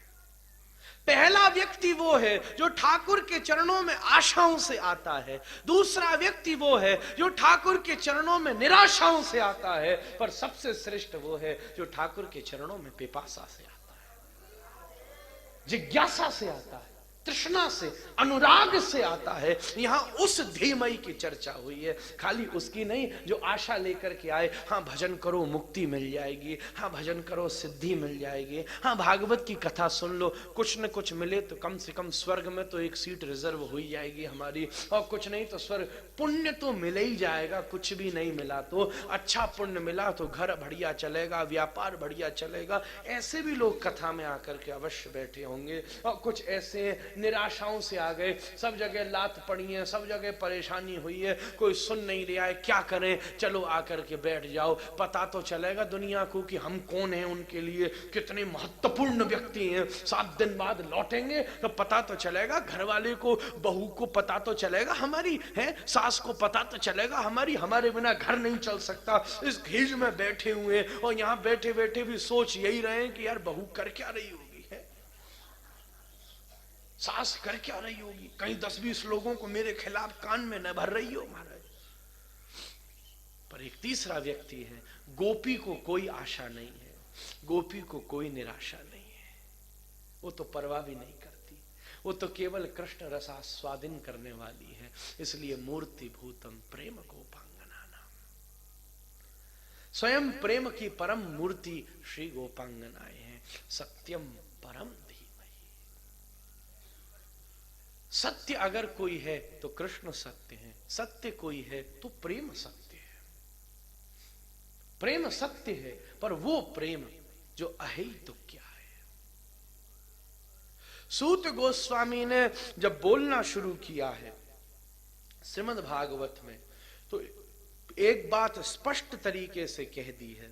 पहला व्यक्ति वो है जो ठाकुर के चरणों में आशाओं से आता है, दूसरा व्यक्ति वो है जो ठाकुर के चरणों में निराशाओं से आता है, पर सबसे श्रेष्ठ वो है जो ठाकुर के चरणों में पिपासा से आता है, जिज्ञासा से आता है, तृष्णा से, अनुराग से आता है। यहां उस धीमई की चर्चा हुई है, खाली उसकी नहीं जो आशा लेकर के आए, हाँ भजन करो मुक्ति मिल जाएगी, हाँ भजन करो सिद्धि मिल जाएगी, हाँ भागवत की कथा सुन लो, कुछ न कुछ मिले तो कम से कम स्वर्ग में तो एक सीट रिजर्व हो जाएगी हमारी, और कुछ नहीं तो स्वर्ग, पुण्य तो मिल ही जाएगा, कुछ भी नहीं मिला तो अच्छा पुण्य मिला तो घर बढ़िया चलेगा, व्यापार बढ़िया चलेगा। ऐसे भी लोग कथा में आकर के अवश्य बैठे होंगे। और कुछ ऐसे निराशाओं से आ गए, सब जगह लात पड़ी है, सब जगह परेशानी हुई है, कोई सुन नहीं रहा है, क्या करें, चलो आकर के बैठ जाओ, पता तो चलेगा दुनिया को कि हम कौन हैं, उनके लिए कितने महत्वपूर्ण व्यक्ति हैं, 7 दिन बाद लौटेंगे तो पता तो चलेगा, घर वाले को, बहू को पता तो चलेगा हमारी है, सास को पता तो चलेगा हमारी, हमारे बिना घर नहीं चल सकता। इस घीज में बैठे हुए, और यहां बैठे बैठे भी सोच यही रहे हैं कि यार बहू कर क्या रही होगी, सास कर क्या रही होगी, कहीं 10-20 लोगों को मेरे खिलाफ कान में न भर रही हो महाराज। पर एक तीसरा व्यक्ति है, गोपी को कोई आशा नहीं है, गोपी को कोई निराशा नहीं है, वो तो परवाह भी नहीं करती, वो तो केवल कृष्ण रसास्वादन करने वाली है। इसलिए मूर्ति भूतम प्रेम गोपांगना नाम, स्वयं प्रेम की परम मूर्ति श्री गोपांगनाएं हैं। सत्यम परम, सत्य अगर कोई है तो कृष्ण सत्य है, सत्य कोई है तो प्रेम सत्य है। प्रेम सत्य है, पर वो प्रेम जो अहेतुक क्या है। सूत गोस्वामी ने जब बोलना शुरू किया है श्रीमद् भागवत में, तो एक बात स्पष्ट तरीके से कह दी है,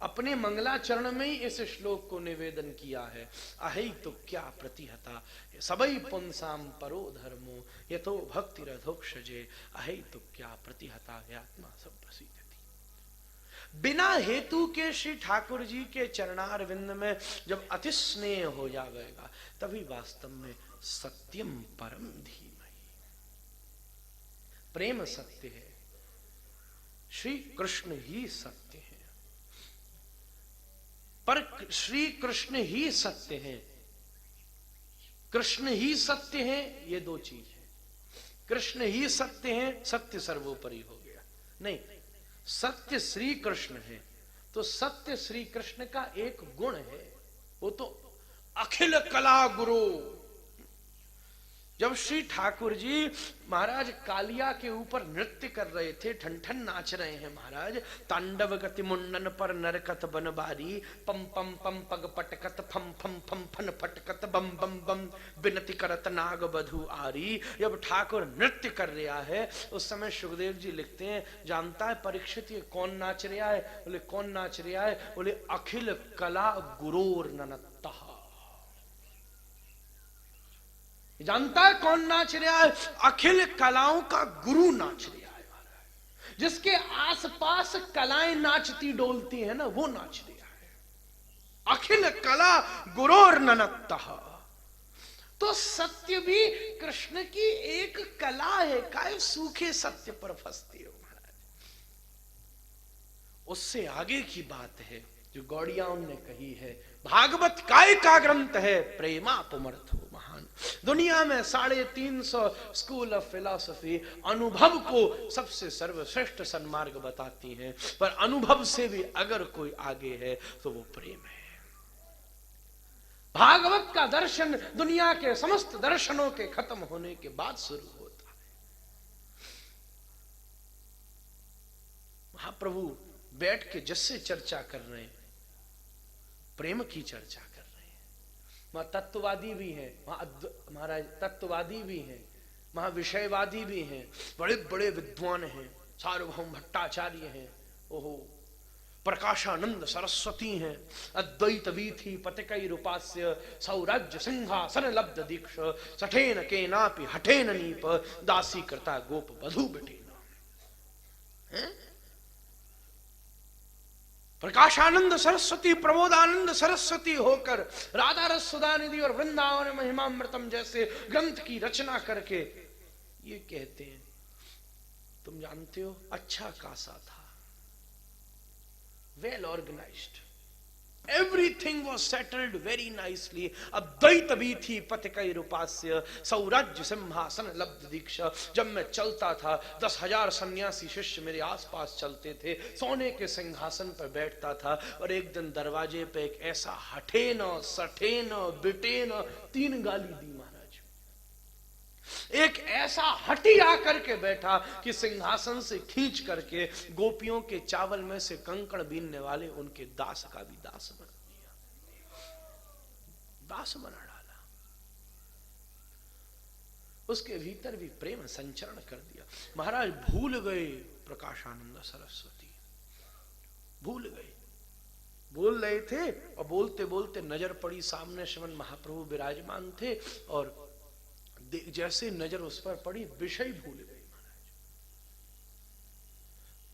अपने मंगलाचरण में ही इस श्लोक को निवेदन किया है। अहि तो क्या प्रतिहता सबई पुंसाम परो धर्मो यथो भक्ति रथोक्षजे, अहि तो क्या प्रतिहता आत्मा सब प्रसिद्धति। बिना हेतु के श्री ठाकुर जी के चरणारविंद में जब अति स्नेह हो जाएगा, तभी वास्तव में सत्यम परम धीमहि, प्रेम सत्य है, श्री कृष्ण ही सत्य है। पर श्री कृष्ण ही सत्य है, कृष्ण ही सत्य है, ये दो चीज है। कृष्ण ही सत्य है, सत्य सर्वोपरि हो गया, नहीं, सत्य श्री कृष्ण है तो सत्य श्री कृष्ण का एक गुण है, वो तो अखिल कला गुरु। जब श्री ठाकुर जी महाराज कालिया के ऊपर नृत्य कर रहे थे, ठन ठन नाच रहे हैं महाराज, तांडव गति मुंडन पर नरकत बनबारी, पम पम पम पग पटकत फम फम फम फन फटकत बम बम बम विनति करत नाग बधु आरी। जब ठाकुर नृत्य कर रहा है उस समय सुखदेव जी लिखते हैं, जानता है परीक्षित ये कौन नाच रहा है? बोले कौन नाच रहा है? बोले अखिल कला गुरोर ननत्तः। जानता है कौन नाच रहा है? अखिल कलाओं का गुरु नाच रहा है महाराज, जिसके आसपास कलाएं नाचती डोलती है ना, वो नाच रहा है। अखिल कला गुरोर ननत्तः। तो सत्य भी कृष्ण की एक कला है, काय सूखे सत्य पर फंसती हो महाराज। उससे आगे की बात है जो गौड़ियाओं ने कही है, भागवत काय का ग्रंथ है, प्रेमापमर्थ हो महान। दुनिया में 350 स्कूल ऑफ फिलॉसफी अनुभव को सबसे सर्वश्रेष्ठ सन्मार्ग बताती हैं, पर अनुभव से भी अगर कोई आगे है तो वो प्रेम है। भागवत का दर्शन दुनिया के समस्त दर्शनों के खत्म होने के बाद शुरू होता है। महाप्रभु बैठ के जिससे चर्चा कर रहे हैं, प्रेम की चर्चा कर रहे हैं। वहां तत्ववादी भी हैं, वहां महाराज तत्ववादी भी हैं, वहां विषयवादी भी हैं, बड़े बड़े विद्वान हैं, सार्वभौम भट्टाचार्य हैं, ओहो प्रकाशानंद सरस्वती हैं, अद्वैत वीथि पतिकैर उपास्य सौराज्य सिंहासन लब्ध दीक्ष सठेन केनापि हठेन नीप दासी करता गोप बधु बेटेना। प्रकाशानंद सरस्वती प्रमोदानंद सरस्वती होकर राधा रस सुधा निधि और वृंदावन महिमामृतम जैसे ग्रंथ की रचना करके ये कहते हैं, तुम जानते हो अच्छा खासा था, well organized, everything was settled very nicely, अद्वैत वीथि पतिकैर उपास्य सौराज्य सिंहासन लब्ध दीक्षा। जब मैं चलता था 10,000 सन्यासी शिष्य मेरे आसपास चलते थे, सोने के सिंहासन पर बैठता था, और एक दिन दरवाजे पे एक ऐसा हठे न सठे न बिटे न 3 गाली दी महाराज। एक ऐसा हठी आकर के बैठा कि सिंहासन से खींच करके गोपियों के चावल में से कंकड़ बीनने वाले उनके दास का भी दास बना दिया, दास बना डाला, उसके भीतर भी प्रेम संचरण कर दिया। महाराज भूल गए प्रकाशानंद सरस्वती, भूल गए, बोल रहे थे और बोलते बोलते नजर पड़ी सामने श्रीमन महाप्रभु विराजमान थे, और जैसे नजर उस पर पड़ी विषय भूल गए महाराज।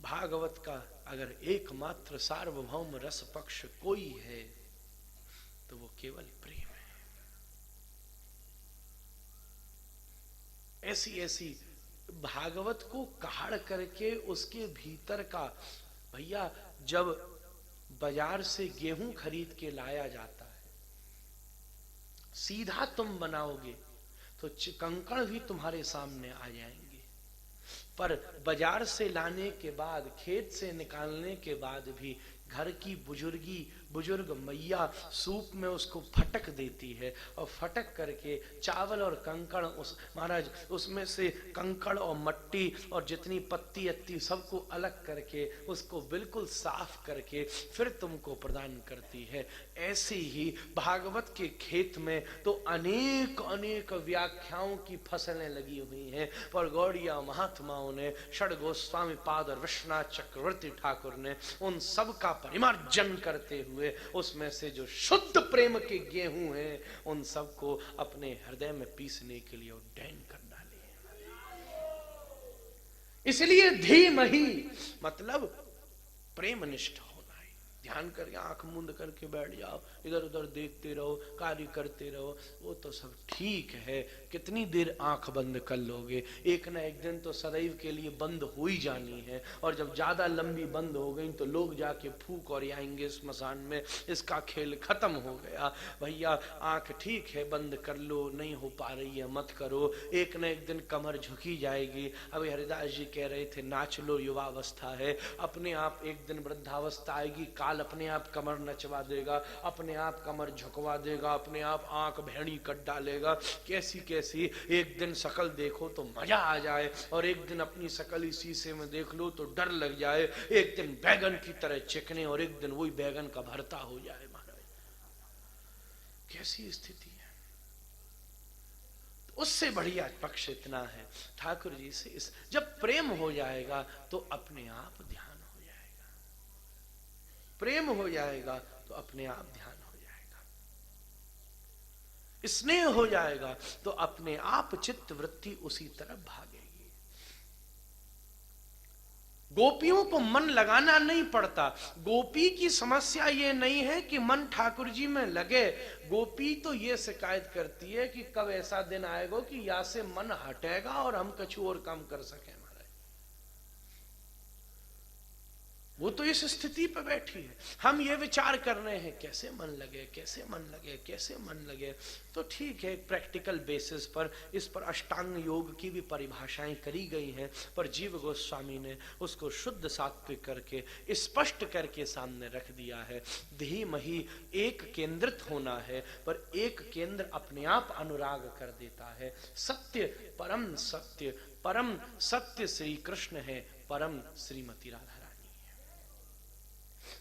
भागवत का अगर एकमात्र सार्वभौम रस पक्ष कोई है तो वो केवल प्रेम है। ऐसी ऐसी भागवत को कहाड़ करके उसके भीतर का, भैया जब बाजार से गेहूं खरीद के लाया जाता है, सीधा तुम बनाओगे तो कंकड़ भी तुम्हारे सामने आ जाएंगे, पर बाजार से लाने के बाद, खेत से निकालने के बाद भी घर की बुजुर्ग मैया सूप में उसको फटक देती है, और फटक करके चावल और कंकड़ उस महाराज उसमें से कंकड़ और मट्टी और जितनी पत्ती अत्ती सबको अलग करके उसको बिल्कुल साफ करके फिर तुमको प्रदान करती है। ऐसे ही भागवत के खेत में तो अनेक अनेक व्याख्याओं की फसलें लगी हुई हैं, पर गौड़िया महात्माओं ने, षड गोस्वामी पाद और विश्वनाथ चक्रवर्ती ठाकुर ने उन सब का परिमार्जन करते हुए उसमें से जो शुद्ध प्रेम के गेहूं हैं उन सबको अपने हृदय में पीसने के लिए उड्डयन कर डाले। इसलिए धीमहि मतलब प्रेमनिष्ठ होना है। ध्यान करके आंख मूंद करके बैठ जाओ, इधर उधर देखते रहो, कार्य करते रहो, वो तो सब ठीक है, कितनी देर आंख बंद कर लोगे, एक ना एक दिन तो सदैव के लिए बंद हो ही जानी है, और जब ज्यादा लंबी बंद हो गई तो लोग जाके फूक और आएंगे स्मशान में, इसका खेल खत्म हो गया। भैया आंख ठीक है बंद कर लो, नहीं हो पा रही है मत करो, एक ना एक दिन कमर झुकी जाएगी। अभी हरिदास जी कह रहे थे नाच लो युवावस्था है, अपने आप एक दिन वृद्धावस्था आएगी, काल अपने आप कमर नचवा देगा, अपने आप कमर झुकवा देगा, अपने आप आंख भेड़ी कट डालेगा। कैसी कैसी एक दिन शकल देखो तो मजा आ जाए, और एक दिन अपनी शकल इस शीशे में देख लो तो डर लग जाए, एक दिन बैगन की तरह चिकने और एक दिन वही बैगन का भरता हो जाए। महाराज कैसी स्थिति है। तो उससे बढ़िया पक्ष इतना है ठाकुर जी से, इस जब प्रेम हो जाएगा तो अपने आप ध्यान हो जाएगा, प्रेम हो जाएगा तो अपने आप ध्यान हो जाएगा, स्नेह हो जाएगा तो अपने आप चित्त वृत्ति उसी तरफ भागेगी। गोपियों को मन लगाना नहीं पड़ता। गोपी की समस्या ये नहीं है कि मन ठाकुर जी में लगे, गोपी तो ये शिकायत करती है कि कब ऐसा दिन आएगा कि यहाँ से मन हटेगा और हम कछु और काम कर सकें। वो तो इस स्थिति पर बैठी है, हम ये विचार कर रहे हैं कैसे मन लगे, कैसे मन लगे, कैसे मन लगे। तो ठीक है, प्रैक्टिकल बेसिस पर इस पर अष्टांग योग की भी परिभाषाएं करी गई हैं, पर जीव गोस्वामी ने उसको शुद्ध सात्विक करके स्पष्ट करके सामने रख दिया है। धीमहि एक केंद्रित होना है, पर एक केंद्र अपने आप अनुराग कर देता है। सत्य परम सत्य श्री कृष्ण है, परम श्रीमती राधा।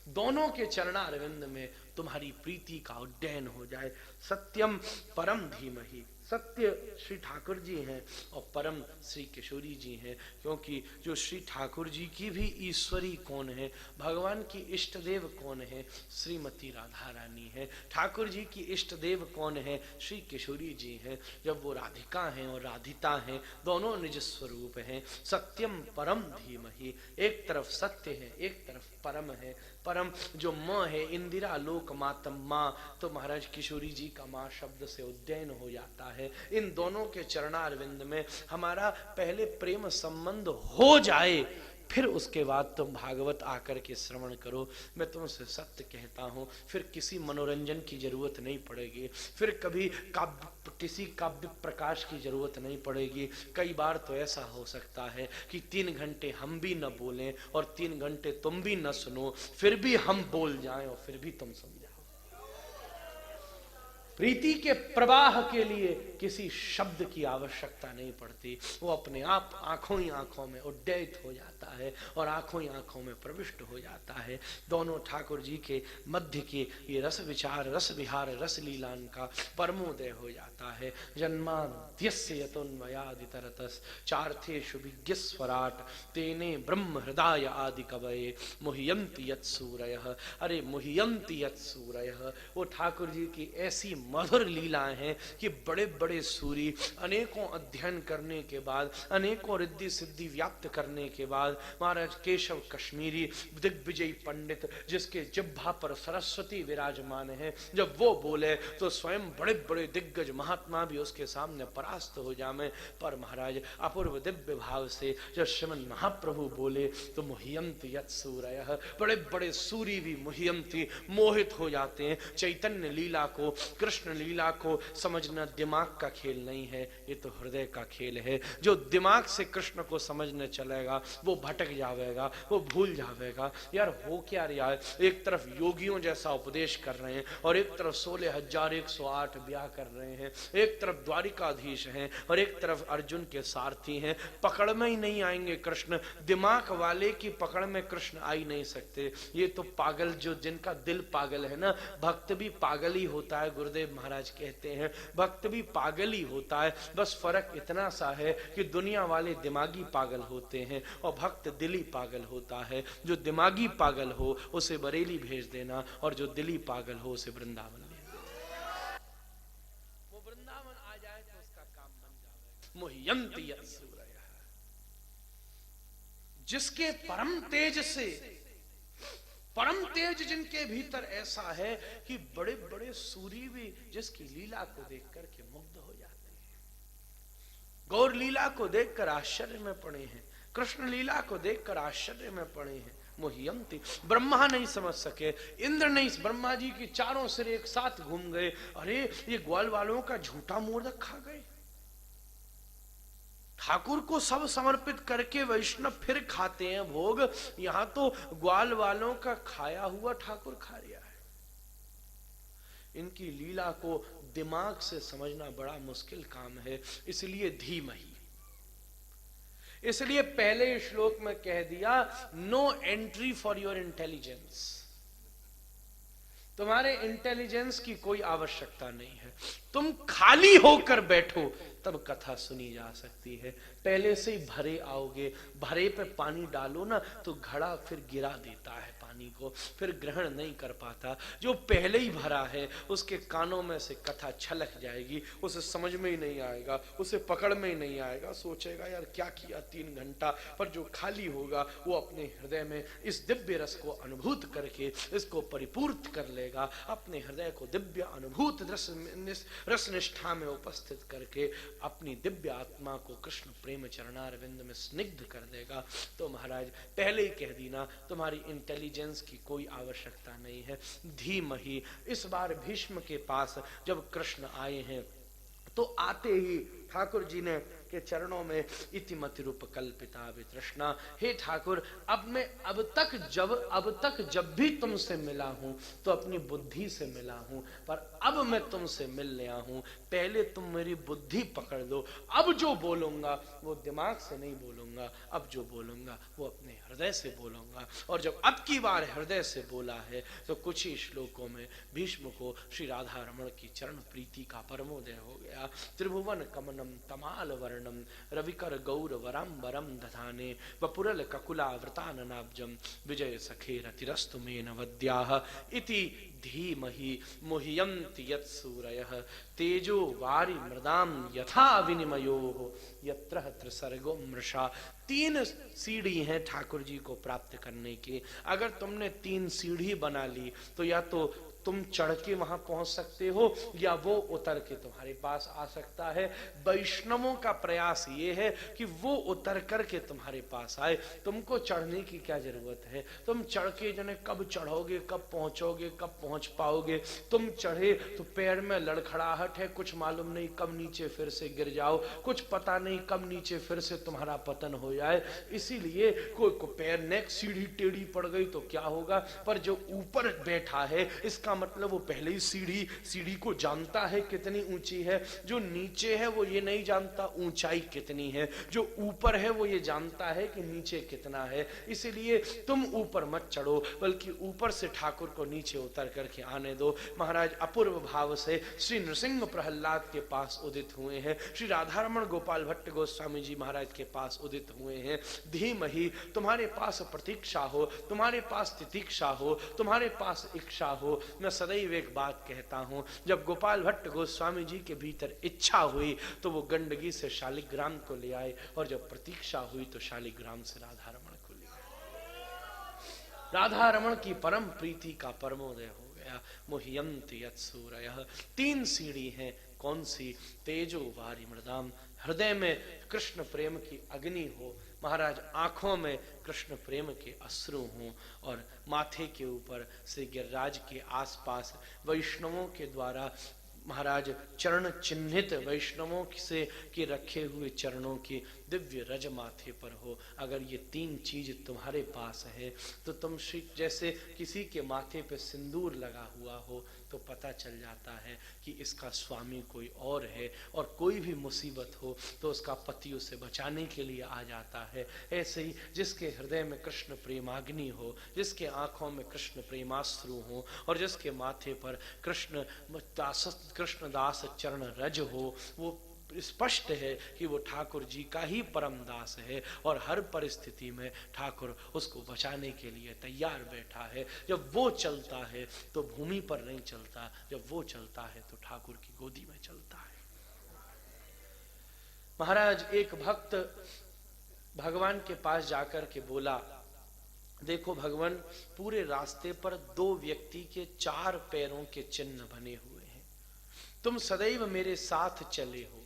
दोनों के चरणारविंद में तुम्हारी प्रीति का उड्डयन हो जाए। सत्यम परम धीमहि, सत्य श्री ठाकुर जी हैं और परम श्री किशोरी जी हैं, क्योंकि जो श्री ठाकुर जी की भी ईश्वरी कौन है, भगवान की इष्ट देव कौन है, श्रीमती राधा रानी है। ठाकुर जी की इष्ट देव कौन है, श्री किशोरी जी हैं। जब वो राधिका हैं और राधिता हैं, दोनों निज स्वरूप हैं। सत्यम परम धीमहि, एक तरफ सत्य है, एक तरफ परम है। परम जो माँ है, इंदिरा लोक मातम माँ, तो महाराज किशोरी जी का माँ शब्द से उद्ययन हो जाता है। इन दोनों के चरणारविंद में हमारा पहले प्रेम संबंध हो जाए, फिर उसके बाद तुम भागवत आकर के श्रवण करो। मैं तुमसे सत्य कहता हूँ, फिर किसी मनोरंजन की जरूरत नहीं पड़ेगी, फिर कभी किसी काव्य प्रकाश की जरूरत नहीं पड़ेगी। कई बार तो ऐसा हो सकता है कि 3 घंटे हम भी न बोलें और 3 घंटे तुम भी न सुनो, फिर भी हम बोल जाएं और फिर भी तुम समझो। प्रीति के प्रवाह के लिए किसी शब्द की आवश्यकता नहीं पड़ती, वो अपने आप आंखों ही आंखों में उड्डयित हो जाता है और आंखों ही आंखों में प्रविष्ट हो जाता है। दोनों ठाकुर जी के मध्य के ये रस विचार, रस विहार, रस लीलान का परमोदय हो जाता है। जन्माद्यस्य यतोन्मयादितरतस् चार्थेषु विज्ञस्वराट् तेने ब्रह्म हृदय आदि कवये मुह्यन्ति यत्सूरयः। अरे मुह्यन्ति यत्सूरयः, वो ठाकुर जी की ऐसी मधुर लीलाएं हैं कि बड़े बड़े सूरी अनेकों अध्ययन करने के बाद, अनेकों रिद्धि सिद्धि व्याप्त करने के बाद, महाराज केशव कश्मीरी दिग्विजयी पंडित जिसके जिह्वा पर सरस्वती विराजमान है, जब वो बोले तो स्वयं बड़े बड़े दिग्गज महात्मा भी उसके सामने परास्त हो जाए। पर महाराज अपूर्व दिव्य भाव से जब श्रीमन महाप्रभु बोले तो मुह्यन्ति यत्सूरयः, बड़े बड़े सूरी भी मुह्यन्ति मोहित हो जाते हैं। चैतन्य लीला को, कृष्ण लीला को समझना दिमाग का खेल नहीं है, ये तो हृदय का खेल है। जो दिमाग से कृष्ण को समझने चलेगा वो भटक जाएगा, वो भूल जाएगा। यार हो क्या रहा है, एक तरफ योगियों जैसा उपदेश कर रहे हैं और एक तरफ 16,108 ब्याह कर रहे हैं, एक तरफ द्वारिकाधीश हैं और एक तरफ अर्जुन के सारथी हैं। पकड़ में ही नहीं आएंगे कृष्ण, दिमाग वाले की पकड़ में कृष्ण आ ही नहीं सकते। ये तो पागल, जो जिनका दिल पागल है ना, भक्त भी पागल ही होता है। गुरुदेव महाराज कहते हैं भक्त भी पागल ही होता है, बस फर्क इतना सा है कि दुनिया वाले दिमागी पागल होते हैं और भक्त दिली पागल होता है। जो दिमागी पागल हो उसे बरेली भेज देना और जो दिली पागल हो उसे वृंदावन ले देना। वो वृंदावन आ जाए तो उसका काम बन जाएगा। मुह्यन्ति यत्सूरयः, जिसके परम तेज से, परम तेज जिनके भीतर ऐसा है कि बड़े बड़े सूरी भी जिसकी लीला को देख करके मुग्ध हो जाते हैं। गौर लीला को देखकर आश्चर्य में पड़े हैं, कृष्ण लीला को देखकर आश्चर्य में पड़े हैं। मुह्यन्ति, ब्रह्मा नहीं समझ सके, इंद्र नहीं, ब्रह्मा जी की चारों सिर एक साथ घूम गए। अरे ये ग्वाल वालों का झूठा मोदक खा गए, ठाकुर को सब समर्पित करके वैष्णव फिर खाते हैं भोग, यहां तो ग्वाल वालों का खाया हुआ ठाकुर खा रहा है। इनकी लीला को दिमाग से समझना बड़ा मुश्किल काम है, इसलिए धीमहि, इसलिए पहले श्लोक में कह दिया no entry for your intelligence, तुम्हारे इंटेलिजेंस की कोई आवश्यकता नहीं है, तुम खाली होकर बैठो तब कथा सुनी जा सकती है। पहले से ही भरे आओगे, भरे पे पानी डालो ना तो घड़ा फिर गिरा देता है पानी को, फिर ग्रहण नहीं कर पाता। जो पहले ही भरा है उसके कानों में से कथा छलक जाएगी, उसे समझ में ही नहीं आएगा, उसे पकड़ में ही नहीं आएगा, सोचेगा यार क्या किया 3 घंटा। पर जो खाली होगा वो अपने हृदय में इस दिव्य रस को अनुभूत करके इसको परिपूर्ण कर लेगा, अपने हृदय को दिव्य अनुभूत रस निष्ठा में उपस्थित करके अपनी दिव्य आत्मा को कृष्ण प्रेम चरणारविंद में स्निग्ध कर देगा। तो महाराज पहले ही कह दी ना, तुम्हारी इंटेलिजेंस की कोई आवश्यकता नहीं है, धीमहि। इस बार भीष्म के पास जब कृष्ण आए हैं तो आते ही ठाकुर जी ने के चरणों में इतिमति रूप कल्पिता वितृष्णा। हे ठाकुर, अब तक जब भी तुमसे मिला हूं तो अपनी बुद्धि से मिला हूं, पर अब मैं तुमसे मिल लिया हूं, पहले तुम मेरी बुद्धि पकड़ लो। अब जो बोलूंगा वो दिमाग से नहीं बोलूंगा, अब जो बोलूंगा वो अपने हृदय से बोलूंगा। और जब अब की बार हृदय से बोला है तो कुछ ही श्लोकों में भीष्म को श्री राधा रमण की चरण प्रीति का परमोदय हो गया। त्रिभुवन कमनम तमाल वर्णम रविकर गौर वरम दधाने वपुरल ककुला वृताननाब्जम विजय सखे रतिरस्तु मेन वद्याः इति धीमहि मुह्यन्ति यत्सूरयः तेजो वारि मृदाम यथा विनिमयो यत्र त्रिसर्गो मृषा। 3 सीढ़ी हैं ठाकुर जी को प्राप्त करने की। अगर तुमने 3 सीढ़ी बना ली तो या तो तुम चढ़ के वहां पहुंच सकते हो या वो उतर के तुम्हारे पास आ सकता है। वैष्णवों का प्रयास ये है कि वो उतर करके तुम्हारे पास आए, तुमको चढ़ने की क्या जरूरत है। तुम चढ़ के जने कब चढ़ोगे, कब पहुंचोगे, कब पहुंच पाओगे। तुम चढ़े तो पैर में लड़खड़ाहट है, कुछ मालूम नहीं कब नीचे फिर से गिर जाओ, कुछ पता नहीं कब नीचे फिर से तुम्हारा पतन हो जाए। इसीलिए कोई को पैर नेक सीढ़ी टेढ़ी पड़ गई तो क्या होगा, पर जो ऊपर बैठा है इसका मतलब वो पहले ही सीढ़ी को जानता है कितनी ऊंची है। जो नीचे है वो ये नहीं जानता ऊंचाई कितनी है, जो ऊपर है वो ये जानता है कि नीचे कितना है। इसीलिए तुम ऊपर मत चढ़ो, बल्कि ऊपर से ठाकुर को नीचे उतर करके आने दो। महाराज अपूर्व भाव से श्री नृसिंह प्रहलाद के पास उदित हुए हैं, श्री राधारमण गोपाल भट्ट गोस्वामी जी महाराज के पास उदित हुए हैं। धीमहि, तुम्हारे पास प्रतीक्षा हो, तुम्हारे पास तितीक्षा हो, तुम्हारे पास इच्छा हो। मैं सदैव एक बात कहता हूं, जब गोपाल भट्ट गोस्वामी जी के भीतर इच्छा हुई तो वो गंडकी से शालिग्राम को ले आए, और जब प्रतीक्षा हुई तो शालिग्राम से राधारमण को ले आए। राधारमण की परम प्रीति का परमोदय हो गया। मुह्यन्ति यत्सूरयः। 3 सीढ़ी हैं, कौन सी? तेजो वारि मृदाम, हृदय में कृष्ण प्रेम की अग्नि हो, महाराज आंखों में कृष्ण प्रेम के अश्रु हों, और माथे के ऊपर श्री गिरिराज के आसपास वैष्णवों के द्वारा महाराज चरण चिन्हित वैष्णवों से के रखे हुए चरणों की दिव्य रज माथे पर हो। अगर ये 3 चीज तुम्हारे पास है तो तुम श्री जैसे किसी के माथे पे सिंदूर लगा हुआ हो तो पता चल जाता है कि इसका स्वामी कोई और है, और कोई भी मुसीबत हो तो उसका पति उसे बचाने के लिए आ जाता है। ऐसे ही जिसके हृदय में कृष्ण प्रेमाग्नि हो, जिसके आंखों में कृष्ण प्रेमाश्रु हो, और जिसके माथे पर कृष्णदास चरण रज हो, वो स्पष्ट है कि वो ठाकुर जी का ही परम दास है, और हर परिस्थिति में ठाकुर उसको बचाने के लिए तैयार बैठा है। जब वो चलता है तो भूमि पर नहीं चलता, जब वो चलता है तो ठाकुर की गोदी में चलता है। महाराज एक भक्त भगवान के पास जाकर के बोला, देखो भगवान, पूरे रास्ते पर 2 व्यक्ति के 4 पैरों के चिन्ह बने हुए हैं, तुम सदैव मेरे साथ चले हो,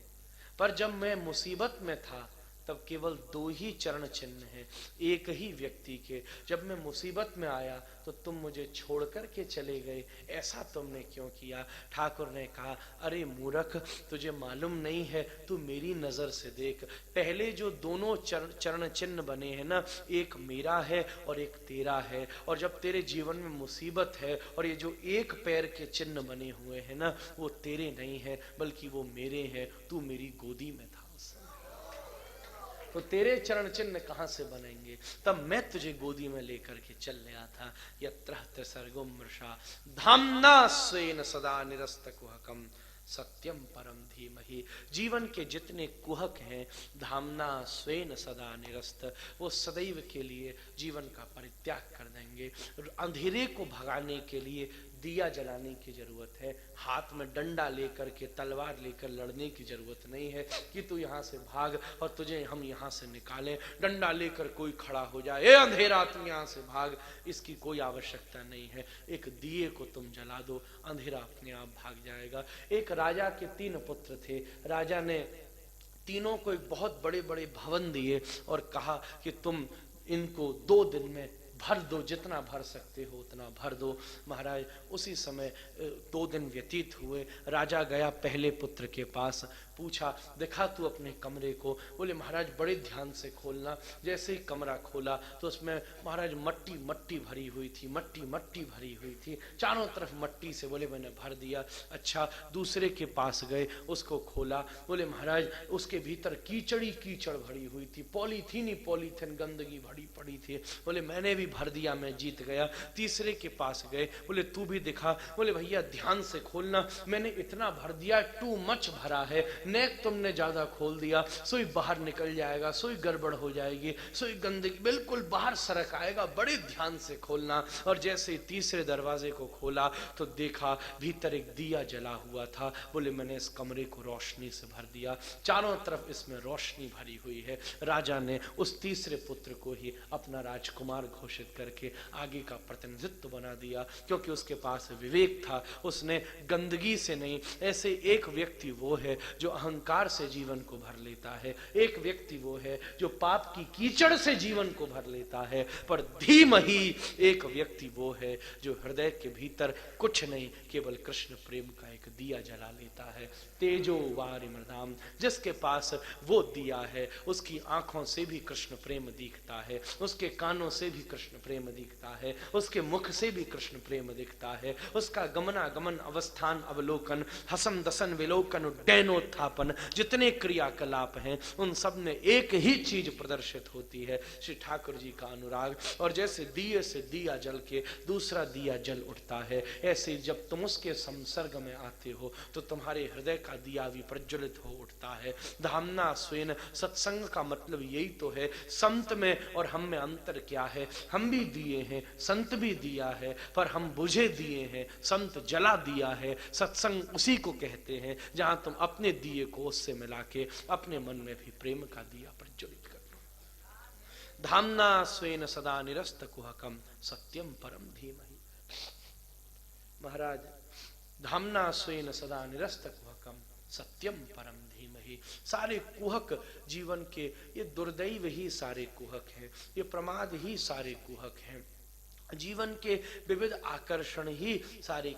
पर जब मैं मुसीबत में था तब केवल 2 ही चरण चिन्ह हैं एक ही व्यक्ति के। जब मैं मुसीबत में आया तो तुम मुझे छोड़ करके चले गए, ऐसा तुमने क्यों किया? ठाकुर ने कहा, अरे मूर्ख, तुझे मालूम नहीं है, तू मेरी नजर से देख। पहले जो दोनों चरण चिन्ह बने हैं ना, एक मेरा है और एक तेरा है, और जब तेरे जीवन में मुसीबत है और ये जो एक पैर के चिन्ह बने हुए हैं ना, वो तेरे नहीं है बल्कि वो मेरे हैं। तू मेरी गोदी में था उस समय, तो तेरे चरण चिन्ह कहां से बनेंगे? तब मैं तुझे गोदी में लेकर के चल गया था। यत्र त्रिसर्गो मृषा धाम्ना स्वेन सदा निरस्त कुहकम सत्यम परम धीमहि। जीवन के जितने कुहक हैं, धामना स्वेन सदा निरस्त, वो सदैव के लिए जीवन का परित्याग कर देंगे। अंधेरे को भगाने के लिए दिया जलाने की जरूरत है, हाथ में डंडा लेकर के तलवार लेकर लड़ने की जरूरत नहीं है कि तू यहाँ से भाग और तुझे हम यहाँ से निकालें। डंडा लेकर कोई खड़ा हो जाए, ए अंधेरा तू यहाँ से भाग, इसकी कोई आवश्यकता नहीं है। एक दिए को तुम जला दो, अंधेरा अपने आप भाग जाएगा। एक राजा के 3 पुत्र थे। राजा ने तीनों को एक बहुत बड़े बड़े भवन दिए और कहा कि तुम इनको 2 दिन में भर दो, जितना भर सकते हो उतना भर दो। महाराज उसी समय 2 दिन व्यतीत हुए। राजा गया पहले पुत्र के पास, पूछा दिखा तू अपने कमरे को। बोले महाराज बड़े ध्यान से खोलना। जैसे ही कमरा खोला तो उसमें महाराज मट्टी मट्टी भरी हुई थी, मट्टी मट्टी भरी हुई थी, चारों तरफ मट्टी से। बोले मैंने भर दिया। अच्छा, दूसरे के पास गए, उसको खोला। बोले महाराज उसके भीतर कीचड़ी कीचड़ भरी हुई थी, पॉलीथीन ही पॉलीथीन गंदगी भरी पड़ी थी। बोले मैंने भी भर दिया, मैं जीत गया। तीसरे के पास गए, बोले तू भी दिखा। बोले भैया ध्यान से खोलना, मैंने इतना भर दिया, टू मच भरा है, नेक तुमने ज्यादा खोल दिया, सोई बाहर निकल जाएगा, सोई गड़बड़ हो जाएगी, सोई गंदगी बिल्कुल बाहर सरक आएगा, बड़े ध्यान से खोलना। और जैसे ही तीसरे दरवाजे को खोला तो देखा भीतर एक दिया जला हुआ था। बोले मैंने इस कमरे को रोशनी से भर दिया, चारों तरफ इसमें रोशनी भरी हुई है। राजा ने उस तीसरे पुत्र को ही अपना राजकुमार घोषित करके आगे का प्रतिनिधित्व बना दिया, क्योंकि उसके पास विवेक था। उसने गंदगी से नहीं, ऐसे एक व्यक्ति वो है जो अहंकार से जीवन को भर लेता है, एक व्यक्ति वो है जो पाप की कीचड़ से जीवन को भर लेता है, पर धीमहि एक व्यक्ति वो है जो हृदय के भीतर कुछ नहीं, केवल कृष्ण प्रेम का एक दिया जला लेता है। तेजो वारि मृदाम, जिसके पास वो दिया है उसकी आंखों से भी कृष्ण प्रेम दिखता है, उसके कानों से भी कृष्ण प्रेम दिखता है, उसके मुख से भी कृष्ण प्रेम दिखता है, उसका गमनागमन अवस्थान अवलोकन हसन दसन विलोकन उड्डयनोत्थापन जितने क्रियाकलाप हैं उन सब में एक ही चीज प्रदर्शित होती है, श्री ठाकुर जी का अनुराग। और जैसे दिए से दिया जल के दूसरा दिया जल उठता है, ऐसे जब तुम उसके संसर्ग में आते हो तो तुम्हारे हृदय का दिया भी प्रज्वलित हो उठता है। धामना स्वेन, सत्संग का मतलब यही तो है। संत में और हम में अंतर क्या है? हम भी दिए हैं, संत भी दिया है, पर हम बुझे दिए हैं, संत जला दिया है। सत्संग उसी को कहते हैं जहां तुम अपने दिए को उससे मिला के अपने मन में भी प्रेम का दिया प्रज्वलित कर लो। धामना स्वेन सदा निरस्त कुहकम सत्यम परम धीमहि। महाराज धामना स्वेन सदा निरस्त कुहकम सत्यम परम धीमहि। सारे कुहक जीवन के, ये दुर्दैव ही सारे कुहक हैं, ये प्रमाद ही सारे कुहक हैं, जीवन के विविध आकर्षण ही सारे